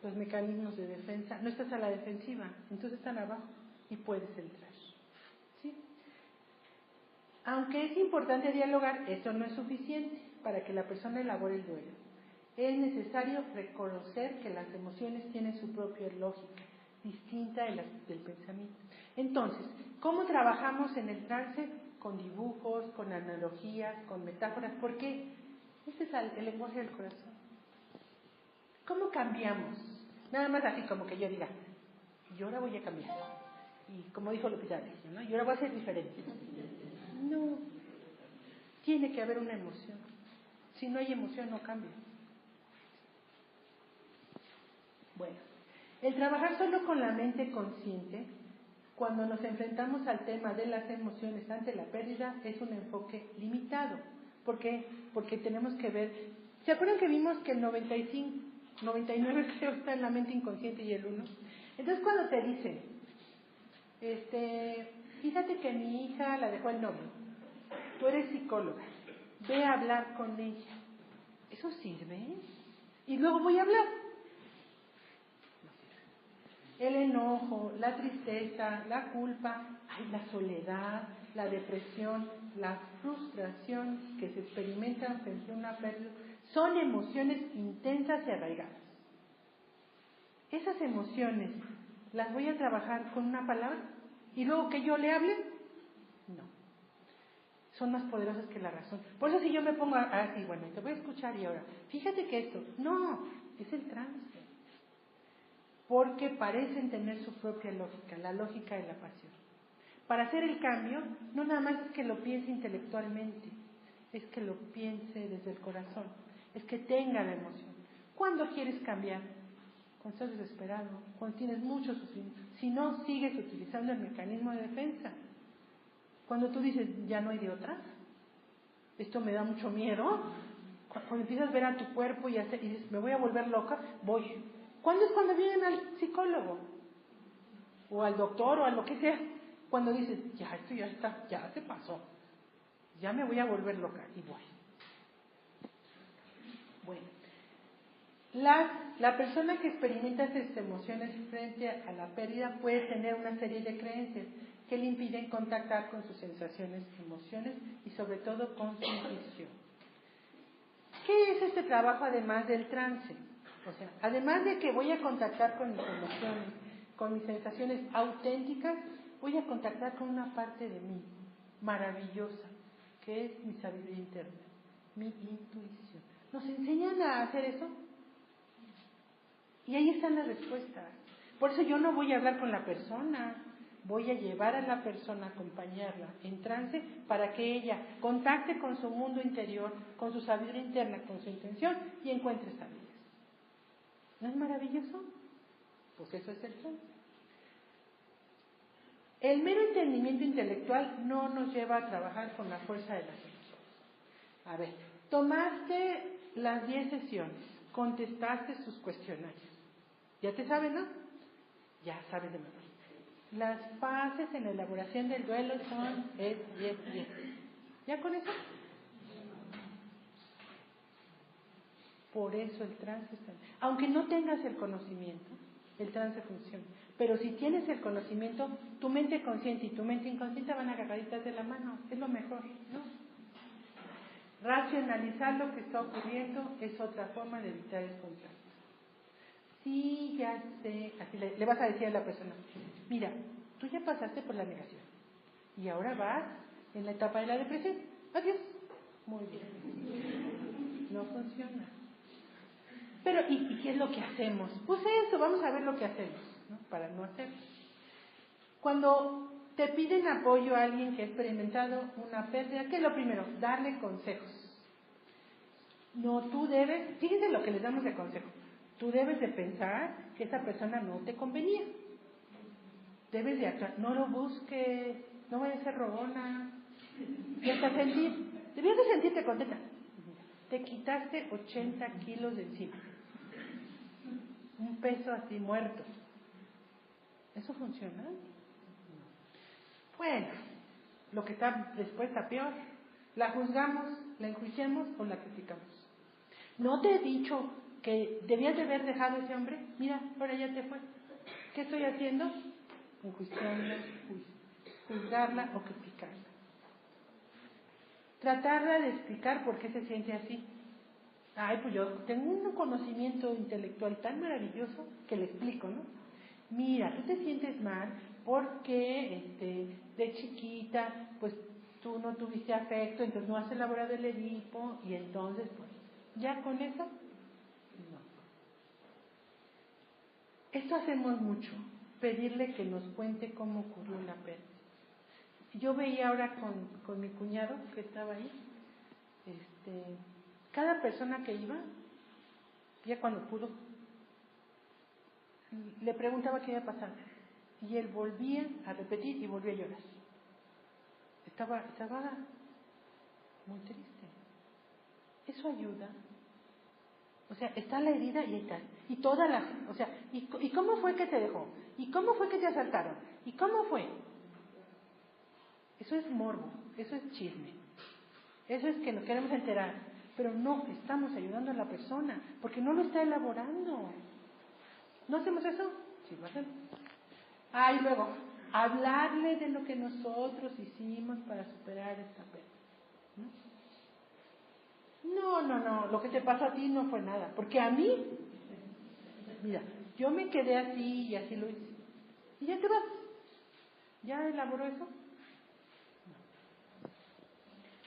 los mecanismos de defensa, no estás a la defensiva, entonces están abajo y puedes entrar. ¿Sí? Aunque es importante dialogar, eso no es suficiente para que la persona elabore el duelo. Es necesario reconocer que las emociones tienen su propia lógica, distinta del pensamiento. Entonces, ¿cómo trabajamos en el trance? Con dibujos, con analogías, con metáforas. ¿Por qué? Ese es el lenguaje del corazón. ¿Cómo cambiamos? Nada más así como que yo diga, y ahora voy a cambiar. Y como dijo Lupita D'Alessio, ¿no? Y ahora voy a ser diferente. No, tiene que haber una emoción. Si no hay emoción, no cambia. Bueno, el trabajar solo con la mente consciente, cuando nos enfrentamos al tema de las emociones ante la pérdida, es un enfoque limitado. ¿Por qué? Porque tenemos que ver. ¿Se acuerdan que vimos que el 95, 99 creo está en la mente inconsciente y el 1? Entonces cuando te dicen, fíjate que mi hija la dejó el novio, tú eres psicóloga, ve a hablar con ella. ¿Eso sirve? Y luego voy a hablar. El enojo, la tristeza, la culpa, la soledad, la depresión, la frustración que se experimentan frente a una pérdida, son emociones intensas y arraigadas. Esas emociones, ¿las voy a trabajar con una palabra? ¿Y luego que yo le hable? No. Son más poderosas que la razón. Por eso si yo me pongo así, bueno, te voy a escuchar y ahora, fíjate que esto, no, es el trance. Porque parecen tener su propia lógica, la lógica de la pasión. Para hacer el cambio, no nada más es que lo piense intelectualmente, es que lo piense desde el corazón, es que tenga la emoción. ¿Cuándo quieres cambiar? Cuando estás desesperado, cuando tienes mucho sufrimiento. Si no, sigues utilizando el mecanismo de defensa. Cuando tú dices, ya no hay de otra, esto me da mucho miedo, cuando empiezas a ver a tu cuerpo y dices, me voy a volver loca, voy. ¿Cuándo es cuando vienen al psicólogo? O al doctor o a lo que sea. Cuando dices, ya esto ya está, ya se pasó. Ya me voy a volver loca y voy. Bueno. La persona que experimenta estas emociones frente a la pérdida puede tener una serie de creencias que le impiden contactar con sus sensaciones, emociones y sobre todo con su intuición. ¿Qué es este trabajo además del trance? O sea, además de que voy a contactar con mis emociones, con mis sensaciones auténticas, voy a contactar con una parte de mí maravillosa, que es mi sabiduría interna, mi intuición. ¿Nos enseñan a hacer eso? Y ahí están las respuestas. Por eso yo no voy a hablar con la persona, voy a llevar a la persona, acompañarla en trance para que ella contacte con su mundo interior, con su sabiduría interna, con su intención y encuentre sabiduría. ¿No es maravilloso? Pues eso es el trance. El mero entendimiento intelectual no nos lleva a trabajar con la fuerza de las emociones. A ver, tomaste las 10 sesiones, contestaste sus cuestionarios. Ya te saben, ¿no? Ya sabes de memoria. Las fases en la elaboración del duelo son 10. ¿Ya con eso? Por eso el trance está. Aunque no tengas el conocimiento, el trance funciona. Pero si tienes el conocimiento, tu mente consciente y tu mente inconsciente van agarraditas de la mano. Es lo mejor, ¿no? Racionalizar lo que está ocurriendo es otra forma de evitar el contacto. Sí, ya sé. Así le vas a decir a la persona, mira, tú ya pasaste por la negación y ahora vas en la etapa de la depresión. Adiós. Muy bien. No funciona. Pero, ¿y qué es lo que hacemos? Pues eso, vamos a ver lo que hacemos, ¿no? Para no hacerlo. Cuando te piden apoyo a alguien que ha experimentado una pérdida, ¿qué es lo primero? Darle consejos. No, tú debes, fíjense lo que les damos de consejo. Tú debes de pensar que esa persona no te convenía. Debes de actuar, no lo busques, no vayas a ser rogona. Y hasta debías de sentirte contenta. Te quitaste 80 kilos de encima. Un peso así muerto. ¿Eso funciona? Bueno, lo que está después está peor. ¿La juzgamos, la enjuiciamos o la criticamos? ¿No te he dicho que debías de haber dejado a ese hombre? Mira, ahora ya te fue. ¿Qué estoy haciendo? Enjuiciarla, juzgarla o criticarla. Tratarla de explicar por qué se siente así. Ay, pues yo tengo un conocimiento intelectual tan maravilloso que le explico, ¿no? Mira, tú te sientes mal porque de chiquita, pues tú no tuviste afecto, entonces no has elaborado el Edipo y entonces, pues, ¿ya con eso? No. Esto hacemos mucho, pedirle que nos cuente cómo ocurrió la pérdida. Yo veía ahora con mi cuñado que estaba ahí, cada persona que iba, ya cuando pudo, le preguntaba qué había pasado. Y él volvía a repetir y volvía a llorar. Estaba muy triste. Eso ayuda. O sea, está la herida y ahí está. Y toda la... O sea, ¿y cómo fue que te dejó? ¿Y cómo fue que te asaltaron? ¿Y cómo fue? Eso es morbo, eso es chisme. Eso es que nos queremos enterar. Pero no estamos ayudando a la persona, porque no lo está elaborando. ¿No hacemos eso? Sí, lo hacemos. Y luego, hablarle de lo que nosotros hicimos para superar esta pérdida. No, lo que te pasó a ti no fue nada, porque a mí, mira, yo me quedé así y así lo hice. Y ya te vas. ¿Ya elaboró eso? No.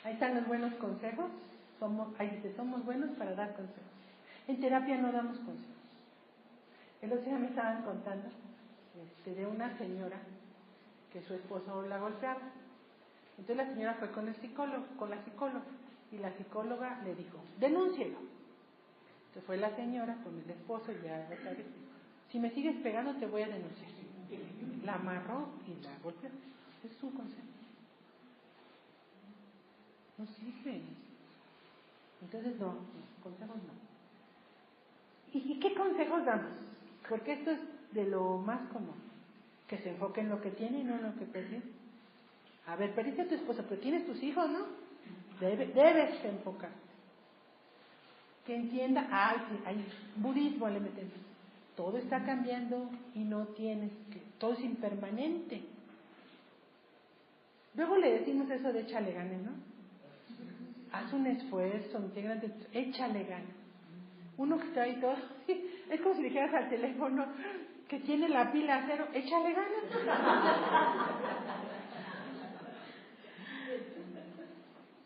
Ahí están los buenos consejos. Ahí dice, somos buenos para dar consejos. En terapia no damos consejos. El otro día me estaban contando de una señora que su esposo la golpeaba. Entonces la señora fue con la psicóloga, y la psicóloga le dijo, denúncielo. Entonces fue la señora con el esposo y ya sabes, si me sigues pegando te voy a denunciar. La amarró y la golpeó. Es un consejo. No sirve. Entonces no, consejos no. ¿Y qué consejos damos? Porque esto es de lo más común. Que se enfoque en lo que tiene y no en lo que perdió. A ver, perdiste a tu esposa, pero tienes tus hijos, ¿no? Debes enfocar. Que entienda, hay budismo le metemos. Todo está cambiando y no tienes que, todo es impermanente. Luego le decimos eso de échale ganas, ¿no? Haz un esfuerzo, intégrate, échale ganas. Uno que está ahí todo, es como si dijeras al teléfono que tiene la pila a cero, échale ganas.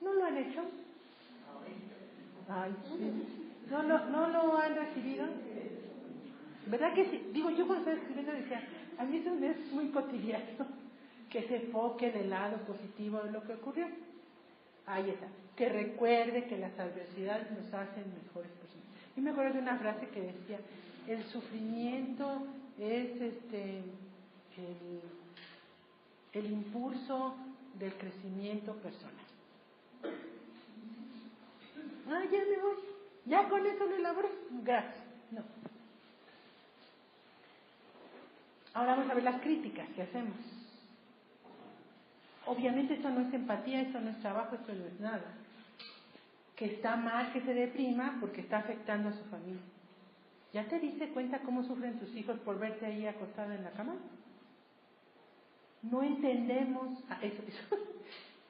¿No lo han hecho? Ay, sí. ¿No lo han recibido? ¿Verdad que sí? Digo, yo cuando estaba escribiendo decía, a mí eso me es muy cotidiano, que se enfoque del lado positivo de lo que ocurrió. Ahí está. Que recuerde que las adversidades nos hacen mejores personas. Y me acuerdo de una frase que decía, el sufrimiento es el impulso del crecimiento personal. Ya me voy. Ya con eso lo elaboré. Gracias. No. Ahora vamos a ver las críticas que hacemos. Obviamente esto no es empatía, esto no es trabajo, esto no es nada. Que está mal que se deprima porque está afectando a su familia. ¿Ya te diste cuenta cómo sufren tus hijos por verte ahí acostada en la cama? No entendemos eso.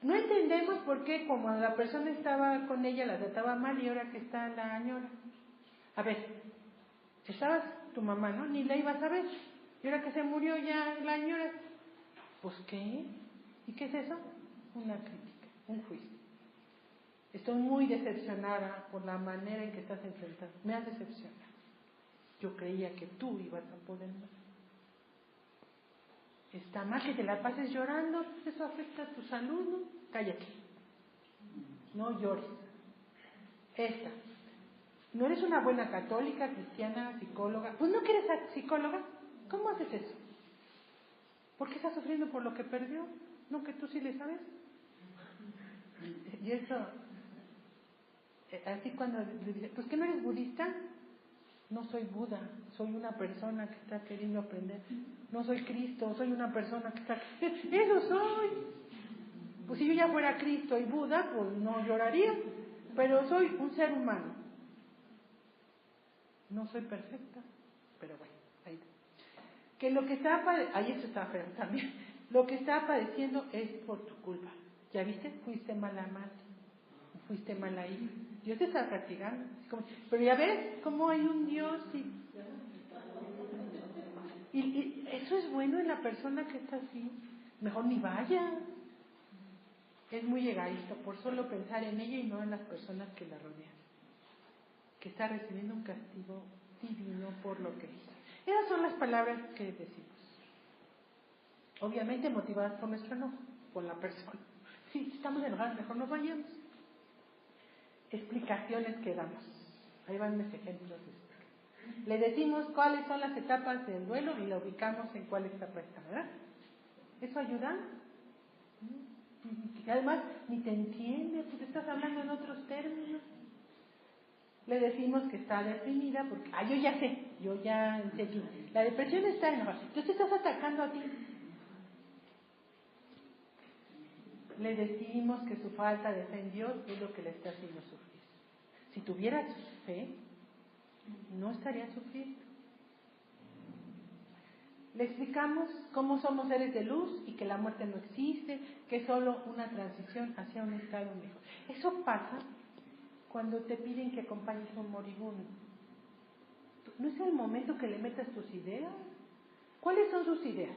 No entendemos por qué como la persona estaba con ella la trataba mal y ahora que está la añora. A ver, estabas tu mamá, ¿no? Ni la ibas a ver. Y ahora que se murió ya la añora, pues ¿qué? ¿Y qué es eso? Una crítica, un juicio. Estoy muy decepcionada por la manera en que estás enfrentando. Me has decepcionado. Yo creía que tú ibas a poder más. Está mal que te la pases llorando, eso afecta a tu salud, ¿no? Cállate. No llores. Esta. ¿No eres una buena católica, cristiana, psicóloga? Pues no quieres ser psicóloga. ¿Cómo haces eso? ¿Por qué estás sufriendo por lo que perdió? ¿No que tú sí le sabes? Y eso, así cuando le dice, pues ¿que no eres budista? No soy Buda, soy una persona que está queriendo aprender. No soy Cristo, soy una persona que está... ¡Eso soy! Pues si yo ya fuera Cristo y Buda, pues no lloraría. Pero soy un ser humano. No soy perfecta, pero bueno, ahí está. Que lo que está padeciendo... Ahí eso está feo también. Lo que está padeciendo es por tu culpa. ¿Ya viste? Fuiste mala madre. Fuiste mala hija. Dios te está castigando. Pero ya ves cómo hay un Dios y eso es bueno en la persona que está así. Mejor ni vaya. Es muy egoísta por solo pensar en ella y no en las personas que la rodean. Que está recibiendo un castigo divino por lo que hizo. Esas son las palabras que decimos. Obviamente motivadas por nuestro enojo, con la persona. Si estamos enojados, mejor nos vayamos. Explicaciones que damos. Ahí van mis ejemplos de esto. Le decimos cuáles son las etapas del duelo y la ubicamos en cuál etapa está, ¿verdad? ¿Eso ayuda? Y además, ni te entiende, pues estás hablando en otros términos. Le decimos que está deprimida porque, yo ya sé, yo ya entendí. La depresión está enojada. Entonces te estás atacando a ti. Le decimos que su falta de fe en Dios es lo que le está haciendo sufrir. Si tuviera fe, no estaría sufriendo. Le explicamos cómo somos seres de luz y que la muerte no existe, que es solo una transición hacia un estado mejor. Eso pasa cuando te piden que acompañes a un moribundo. ¿No es el momento que le metas tus ideas? ¿Cuáles son sus ideas?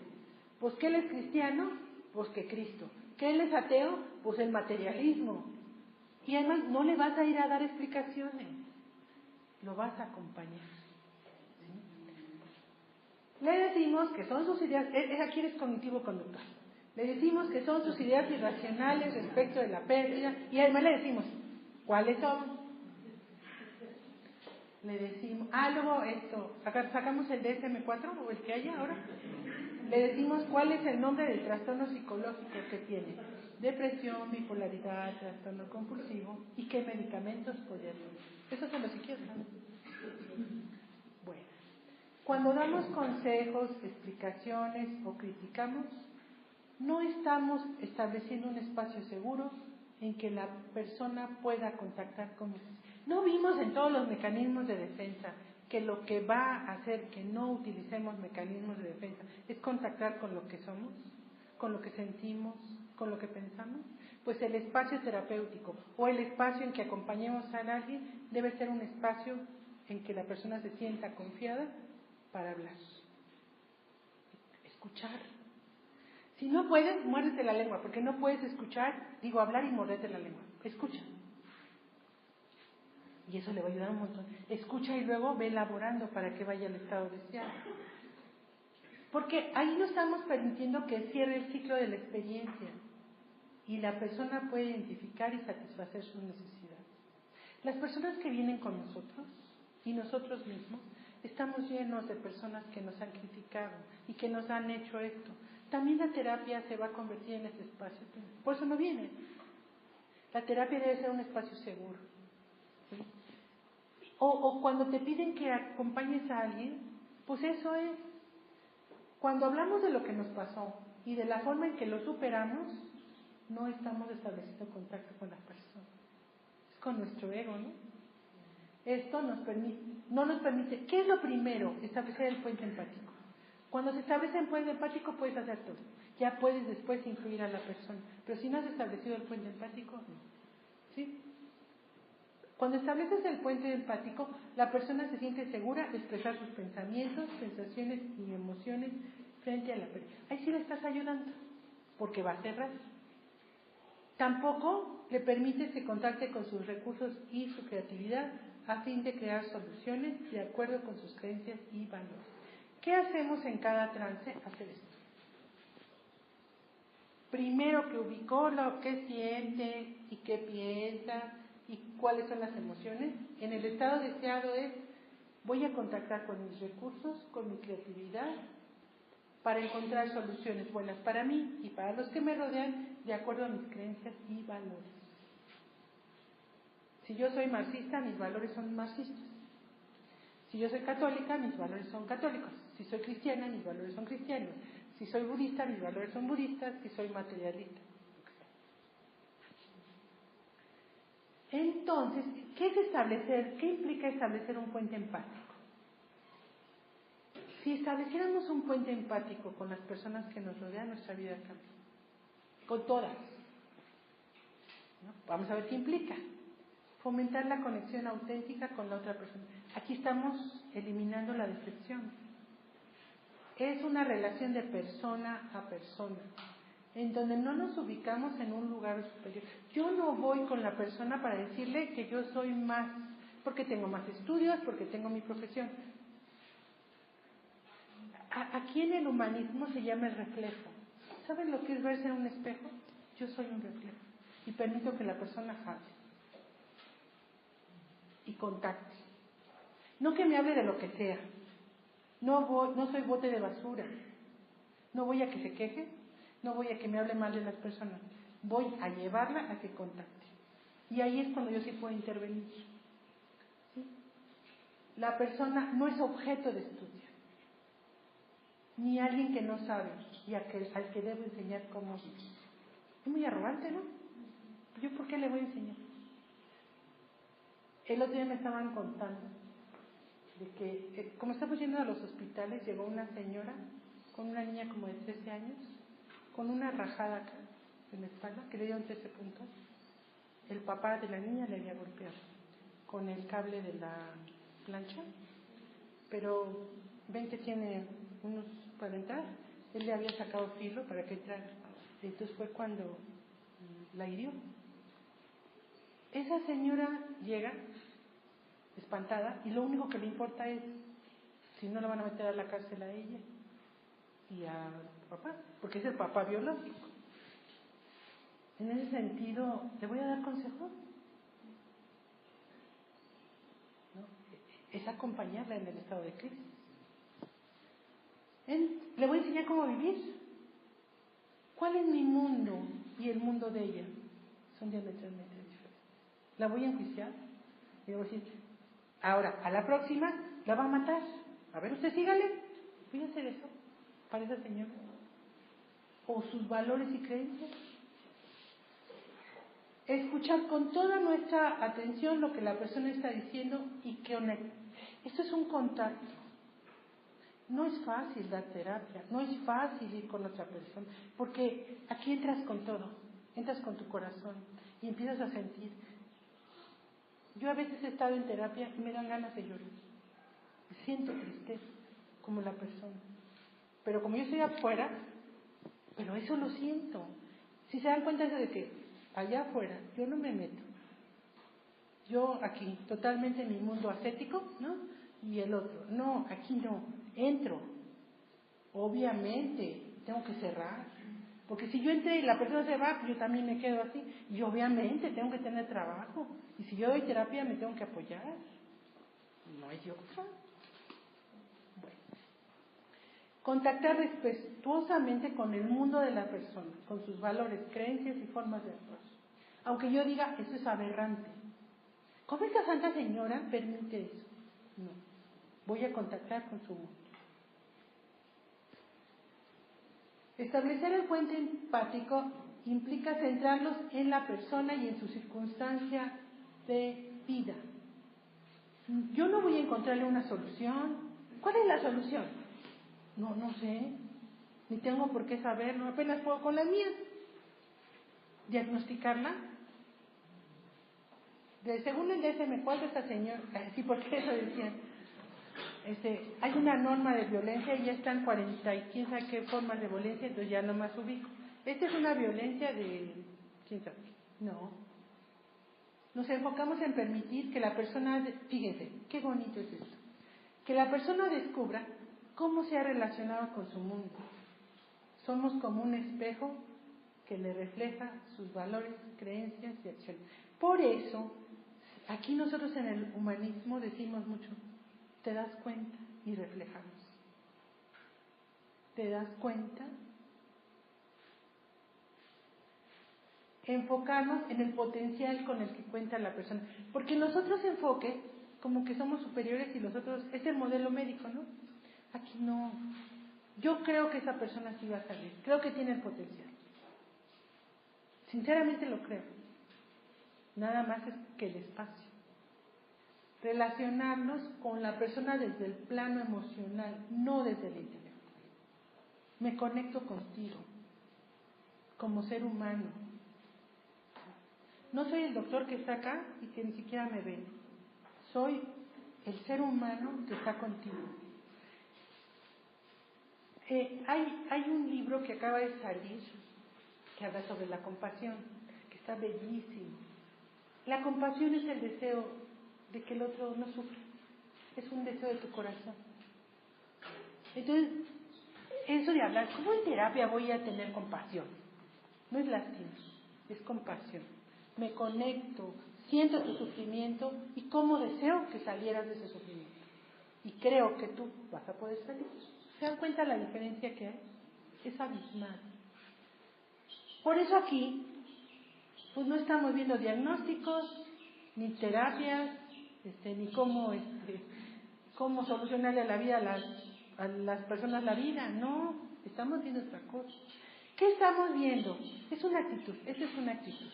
Pues que él es cristiano, pues que Cristo. ¿Que él es ateo? Pues el materialismo. Y además no le vas a ir a dar explicaciones, lo vas a acompañar. ¿Sí? Le decimos que son sus ideas, aquí eres cognitivo-conductual. Le decimos que son sus ideas irracionales respecto de la pérdida y además le decimos, ¿cuáles son? Le decimos, luego esto, sacamos el DSM-4 o el que haya ahora. Le decimos cuál es el nombre del trastorno psicológico que tiene. Depresión, bipolaridad, trastorno compulsivo y qué medicamentos podría tomar. Esos son los psiquiatras. Bueno, cuando damos consejos, explicaciones o criticamos, no estamos estableciendo un espacio seguro en que la persona pueda contactar con nosotros. No vimos en todos los mecanismos de defensa que lo que va a hacer que no utilicemos mecanismos de defensa es contactar con lo que somos, con lo que sentimos, con lo que pensamos. Pues el espacio terapéutico o el espacio en que acompañemos a alguien debe ser un espacio en que la persona se sienta confiada para hablar, escuchar. Si no puedes, muérdete la lengua, porque no puedes hablar y morderte la lengua. Escucha. Y eso le va a ayudar un montón. Escucha y luego ve elaborando para que vaya al estado deseado. Porque ahí no estamos permitiendo que cierre el ciclo de la experiencia y la persona puede identificar y satisfacer sus necesidades. Las personas que vienen con nosotros y nosotros mismos estamos llenos de personas que nos han criticado y que nos han hecho esto. También la terapia se va a convertir en ese espacio. Por eso no viene. La terapia debe ser un espacio seguro. ¿Sí? O cuando te piden que acompañes a alguien, pues eso es. Cuando hablamos de lo que nos pasó y de la forma en que lo superamos, no estamos estableciendo contacto con la persona. Es con nuestro ego, ¿no? Esto no nos permite. ¿Qué es lo primero? Establecer el puente empático. Cuando se establece el puente empático puedes hacer todo. Ya puedes después incluir a la persona. Pero si no has establecido el puente empático, no. ¿Sí? Cuando estableces el puente empático, la persona se siente segura de expresar sus pensamientos, sensaciones y emociones frente a la pérdida. Ahí sí le estás ayudando, porque va a cerrar. Tampoco le permites que contacte con sus recursos y su creatividad a fin de crear soluciones de acuerdo con sus creencias y valores. ¿Qué hacemos en cada trance? Hacer esto. Primero que ubicó lo que siente y qué piensa y cuáles son las emociones. En el estado deseado es, voy a contactar con mis recursos, con mi creatividad, para encontrar soluciones buenas para mí y para los que me rodean, de acuerdo a mis creencias y valores. Si yo soy marxista, mis valores son marxistas. Si yo soy católica, mis valores son católicos. Si soy cristiana, mis valores son cristianos. Si soy budista, mis valores son budistas. Si soy materialista. Entonces, ¿qué implica establecer un puente empático? Si estableciéramos un puente empático con las personas que nos rodean, nuestra vida cambia. Con todas. ¿No? Vamos a ver qué implica. Fomentar la conexión auténtica con la otra persona. Aquí estamos eliminando la decepción. Es una relación de persona a persona, en donde no nos ubicamos en un lugar superior. Yo no voy con la persona para decirle que yo soy más, porque tengo más estudios, porque tengo mi profesión. Aquí en el humanismo se llama el reflejo. ¿Saben lo que es verse en un espejo? Yo soy un reflejo y permito que la persona hable y contacte. No que me hable de lo que sea. No soy bote de basura. No voy a que se queje, no voy a que me hable mal de las personas. Voy a llevarla a que contacte. Y ahí es cuando yo sí puedo intervenir. ¿Sí? La persona no es objeto de estudio, ni alguien que no sabe y al que debo enseñar cómo vivir. Es muy arrogante, ¿no? ¿Yo por qué le voy a enseñar? El otro día me estaban contando de que, como estamos yendo a los hospitales, llegó una señora con una niña como de 13 años, con una rajada acá en la espalda, que le dieron 13 puntos. El papá de la niña le había golpeado con el cable de la plancha, pero ven que tiene unos para entrar, él le había sacado filo para que entrara. Entonces fue cuando la hirió. Esa señora llega espantada y lo único que le importa es si no la van a meter a la cárcel a ella y a papá, porque es el papá biológico. En ese sentido, ¿le voy a dar consejo? ¿No? Es acompañarla en el estado de crisis. Le voy a enseñar cómo vivir. ¿Cuál es mi mundo y el mundo de ella? Son diametralmente diferentes. ¿La voy a enjuiciar? Le voy a decir, ahora, a la próxima, la va a matar. A ver, usted sígale. Voy a hacer eso para esa señora. O sus valores y creencias. Escuchar con toda nuestra atención lo que la persona está diciendo y que esto es un contacto. No es fácil dar terapia, no es fácil ir con otra persona, porque aquí entras con todo, entras con tu corazón y empiezas a sentir. Yo a veces he estado en terapia y me dan ganas de llorar. Siento tristeza, como la persona. Pero como yo estoy afuera, pero eso lo siento. Si se dan cuenta de que allá afuera yo no me meto. Yo aquí, totalmente en mi mundo ascético, ¿no? Y el otro, no, aquí no, entro. Obviamente, tengo que cerrar. Porque si yo entré y la persona se va, yo también me quedo así. Y obviamente tengo que tener trabajo. Y si yo doy terapia, me tengo que apoyar. No hay otra. Bueno. Contactar respetuosamente con el mundo de la persona, con sus valores, creencias y formas de actuar. Aunque yo diga, eso es aberrante. ¿Cómo esta santa señora permite eso? No. Voy a contactar con su mundo. Establecer el puente empático implica centrarnos en la persona y en su circunstancia de vida. Yo no voy a encontrarle una solución. ¿Cuál es la solución? No sé. Ni tengo por qué saberlo. Apenas puedo con la mía. Diagnosticarla. Según el DSM-4, esta señora, sí, porque eso decían, hay una norma de violencia y ya están 40 y quién sabe qué formas de violencia, entonces ya nomás ubico. Esta es una violencia de, quién sabe, no. Nos enfocamos en permitir que la persona, fíjense, qué bonito es esto, que la persona descubra cómo se ha relacionado con su mundo. Somos como un espejo que le refleja sus valores, creencias y acciones. Por eso, aquí nosotros en el humanismo decimos mucho, te das cuenta y reflejamos. ¿Te das cuenta? Enfocarnos en el potencial con el que cuenta la persona. Porque los otros enfoques, como que somos superiores y los otros, es el modelo médico, ¿no? Aquí no. Yo creo que esa persona sí va a salir. Creo que tiene el potencial. Sinceramente lo creo. Nada más es que el espacio. Relacionarnos con la persona desde el plano emocional, no desde el intelectual. Me conecto contigo, como ser humano. No soy el doctor que está acá y que ni siquiera me ve. Soy el ser humano que está contigo. Hay un libro que acaba de salir que habla sobre la compasión, que está bellísimo. La compasión es el deseo de que el otro no sufra. Es un deseo de tu corazón. Entonces, es eso de hablar, ¿cómo en terapia voy a tener compasión? No es lástima, es compasión. Me conecto, siento tu sufrimiento y cómo deseo que salieras de ese sufrimiento. Y creo que tú vas a poder salir. ¿Se dan cuenta la diferencia que hay? Es abismal. Por eso aquí, pues no estamos viendo diagnósticos, ni terapias, ni cómo solucionarle la vida a las personas la vida. No, estamos viendo otra cosa. ¿Qué estamos viendo? Es una actitud, esa es una actitud.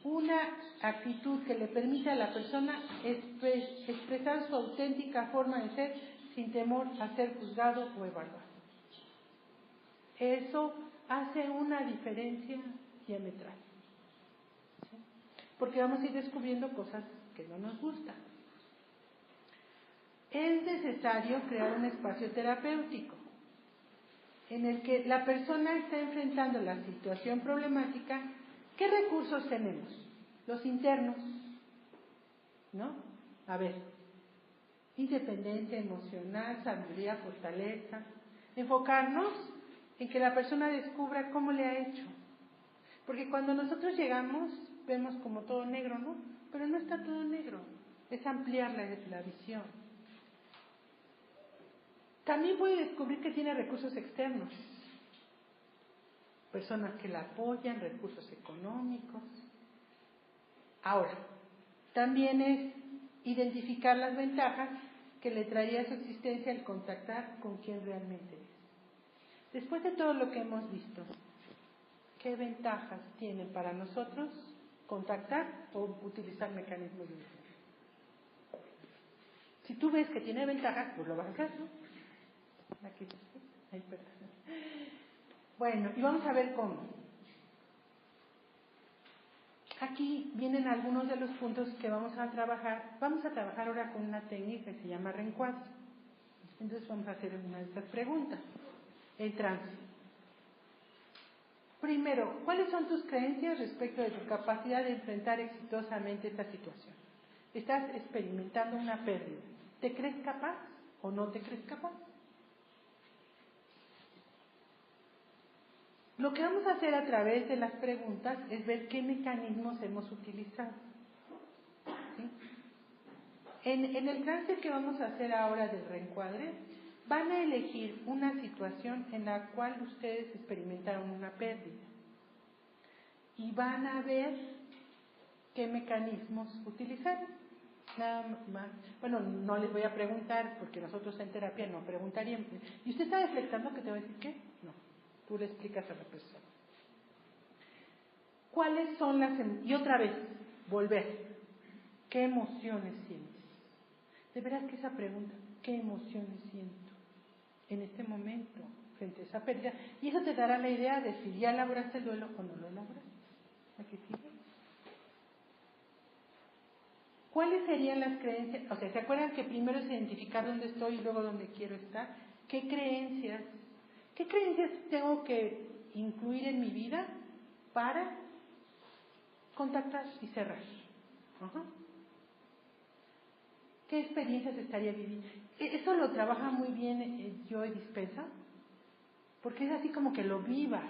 Una actitud que le permite a la persona expresar su auténtica forma de ser sin temor a ser juzgado o evaluado. Eso hace una diferencia diametral. ¿Sí? Porque vamos a ir descubriendo cosas que no nos gustan. Es necesario crear un espacio terapéutico en el que la persona está enfrentando la situación problemática. ¿Qué recursos tenemos? Los internos, ¿no? A ver, independencia emocional, sabiduría, fortaleza. Enfocarnos en que la persona descubra cómo le ha hecho. Porque cuando nosotros llegamos, vemos como todo negro, ¿no? Pero no está todo negro, es ampliar la visión. También puede descubrir que tiene recursos externos. Personas que la apoyan, recursos económicos. Ahora, también es identificar las ventajas que le traería a su existencia el contactar con quien realmente es. Después de todo lo que hemos visto, ¿qué ventajas tiene para nosotros contactar o utilizar mecanismos de defensa? Si tú ves que tiene ventajas, pues lo vas a hacer, ¿no? Aquí, ahí, perdón. Bueno, y vamos a ver cómo. Aquí vienen algunos de los puntos que vamos a trabajar. Vamos a trabajar ahora con una técnica que se llama reencuadre. Entonces vamos a hacer una de estas preguntas. El tránsito. Primero, ¿cuáles son tus creencias respecto de tu capacidad de enfrentar exitosamente esta situación? Estás experimentando una pérdida. ¿Te crees capaz o no te crees capaz? Lo que vamos a hacer a través de las preguntas es ver qué mecanismos hemos utilizado. ¿Sí? En el trance que vamos a hacer ahora del reencuadre, van a elegir una situación en la cual ustedes experimentaron una pérdida. Y van a ver qué mecanismos utilizaron. Nada más. Bueno, no les voy a preguntar, porque nosotros en terapia no preguntaríamos. ¿Y usted está reflectando que te va a decir qué? No. Tú le explicas a la persona. ¿Cuáles son las... Y otra vez, volver. ¿Qué emociones sientes? De veras que esa pregunta, ¿qué emociones siento en este momento frente a esa pérdida? Y eso te dará la idea de si ya elaboraste el duelo o no lo elaboraste. ¿Aquí sigue? ¿Cuáles serían las creencias? O sea, ¿se acuerdan que primero es identificar dónde estoy y luego dónde quiero estar? ¿Qué creencias tengo que incluir en mi vida para contactar y cerrar? Ajá. ¿Qué experiencias estaría viviendo? Eso lo trabaja muy bien Joe Dispenza, porque es así como que lo viva.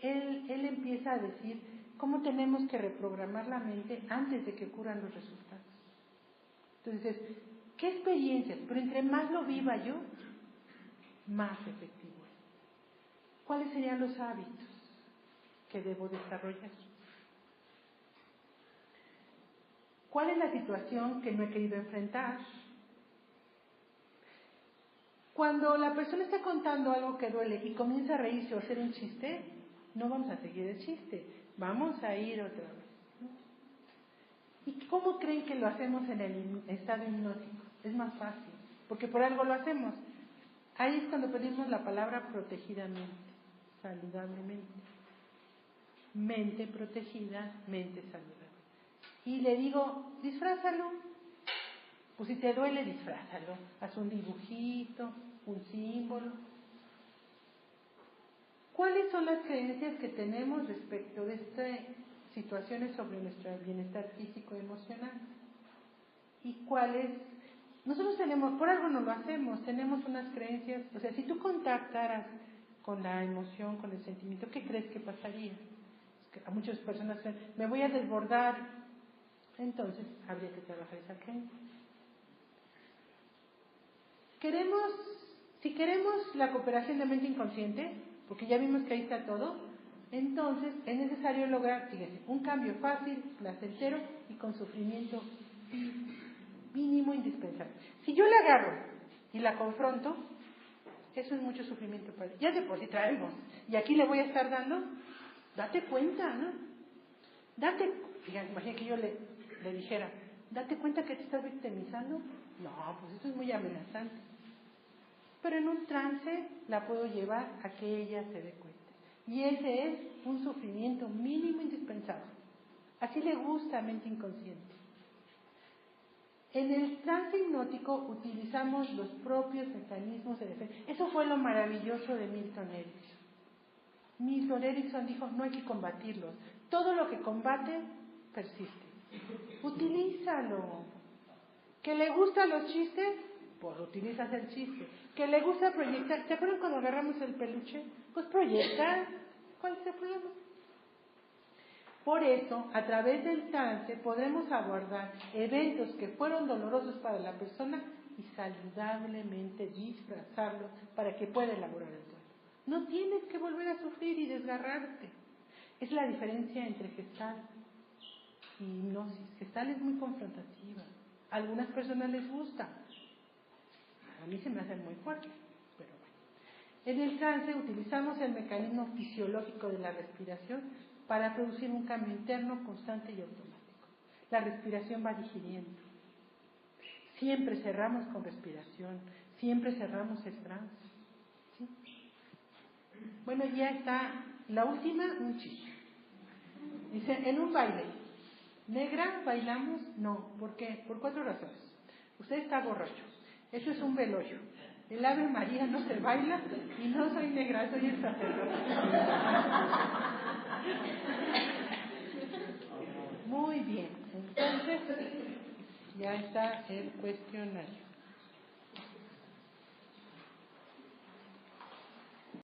Él empieza a decir cómo tenemos que reprogramar la mente antes de que ocurran los resultados. Entonces, ¿qué experiencias? Pero entre más lo viva yo, más efectivo es. ¿Cuáles serían los hábitos que debo desarrollar? ¿Cuál es la situación que no he querido enfrentar? Cuando la persona está contando algo que duele y comienza a reírse o a hacer un chiste, no vamos a seguir el chiste, vamos a ir otra vez, ¿no? ¿Y cómo creen que lo hacemos en el estado hipnótico? Es más fácil, porque por algo lo hacemos. Ahí es cuando pedimos la palabra protegidamente, saludablemente. Mente protegida, mente saludable. Y le digo, disfrázalo. Pues si te duele, disfrázalo. Haz un dibujito, un símbolo. ¿Cuáles son las creencias que tenemos respecto de estas situaciones sobre nuestro bienestar físico y emocional? ¿Y cuáles nosotros tenemos, por algo no lo hacemos, tenemos unas creencias, o sea, si tú contactaras con la emoción, con el sentimiento, ¿qué crees que pasaría? Es que a muchas personas creen, me voy a desbordar, entonces habría que trabajar esa creencia. Si queremos la cooperación de mente inconsciente, porque ya vimos que ahí está todo, entonces es necesario lograr, fíjense, un cambio fácil, placentero y con sufrimiento mínimo indispensable. Si yo la agarro y la confronto, eso es mucho sufrimiento para ella. Ya de por sí traemos, y aquí le voy a estar dando, date cuenta, ¿no? Fíjate, imagina que yo le dijera, date cuenta que te estás victimizando. No, pues eso es muy amenazante. Pero en un trance la puedo llevar a que ella se dé cuenta. Y ese es un sufrimiento mínimo indispensable. Así le gusta a mente inconsciente. En el trance hipnótico utilizamos los propios mecanismos de defensa. Eso fue lo maravilloso de Milton Erickson. Milton Erickson dijo, no hay que combatirlos. Todo lo que combate, persiste. Utilízalo. ¿Que le gustan los chistes? Pues utilizas el chiste. ¿Que le gusta proyectar? ¿Te acuerdan cuando agarramos el peluche? Pues proyecta. ¿Cuál es el problema? Por eso, a través del trance podremos abordar eventos que fueron dolorosos para la persona y saludablemente disfrazarlos para que pueda elaborar el duelo. No tienes que volver a sufrir y desgarrarte. Es la diferencia entre Gestalt y hipnosis. Gestalt es muy confrontativa. A algunas personas les gusta. A mí se me hace muy fuerte, pero bueno. En el trance utilizamos el mecanismo fisiológico de la respiración para producir un cambio interno constante y automático. La respiración va digiriendo. Siempre cerramos con respiración, siempre cerramos el trance. ¿Sí? Bueno, ya está la última, un chiste. Dice, en un baile, ¿negra bailamos? No, ¿por qué? Por 4 razones. Usted está borracho, eso es un velorio. El Ave María no se baila y no soy negra, soy el sacerdote. Muy bien, entonces ya está el cuestionario.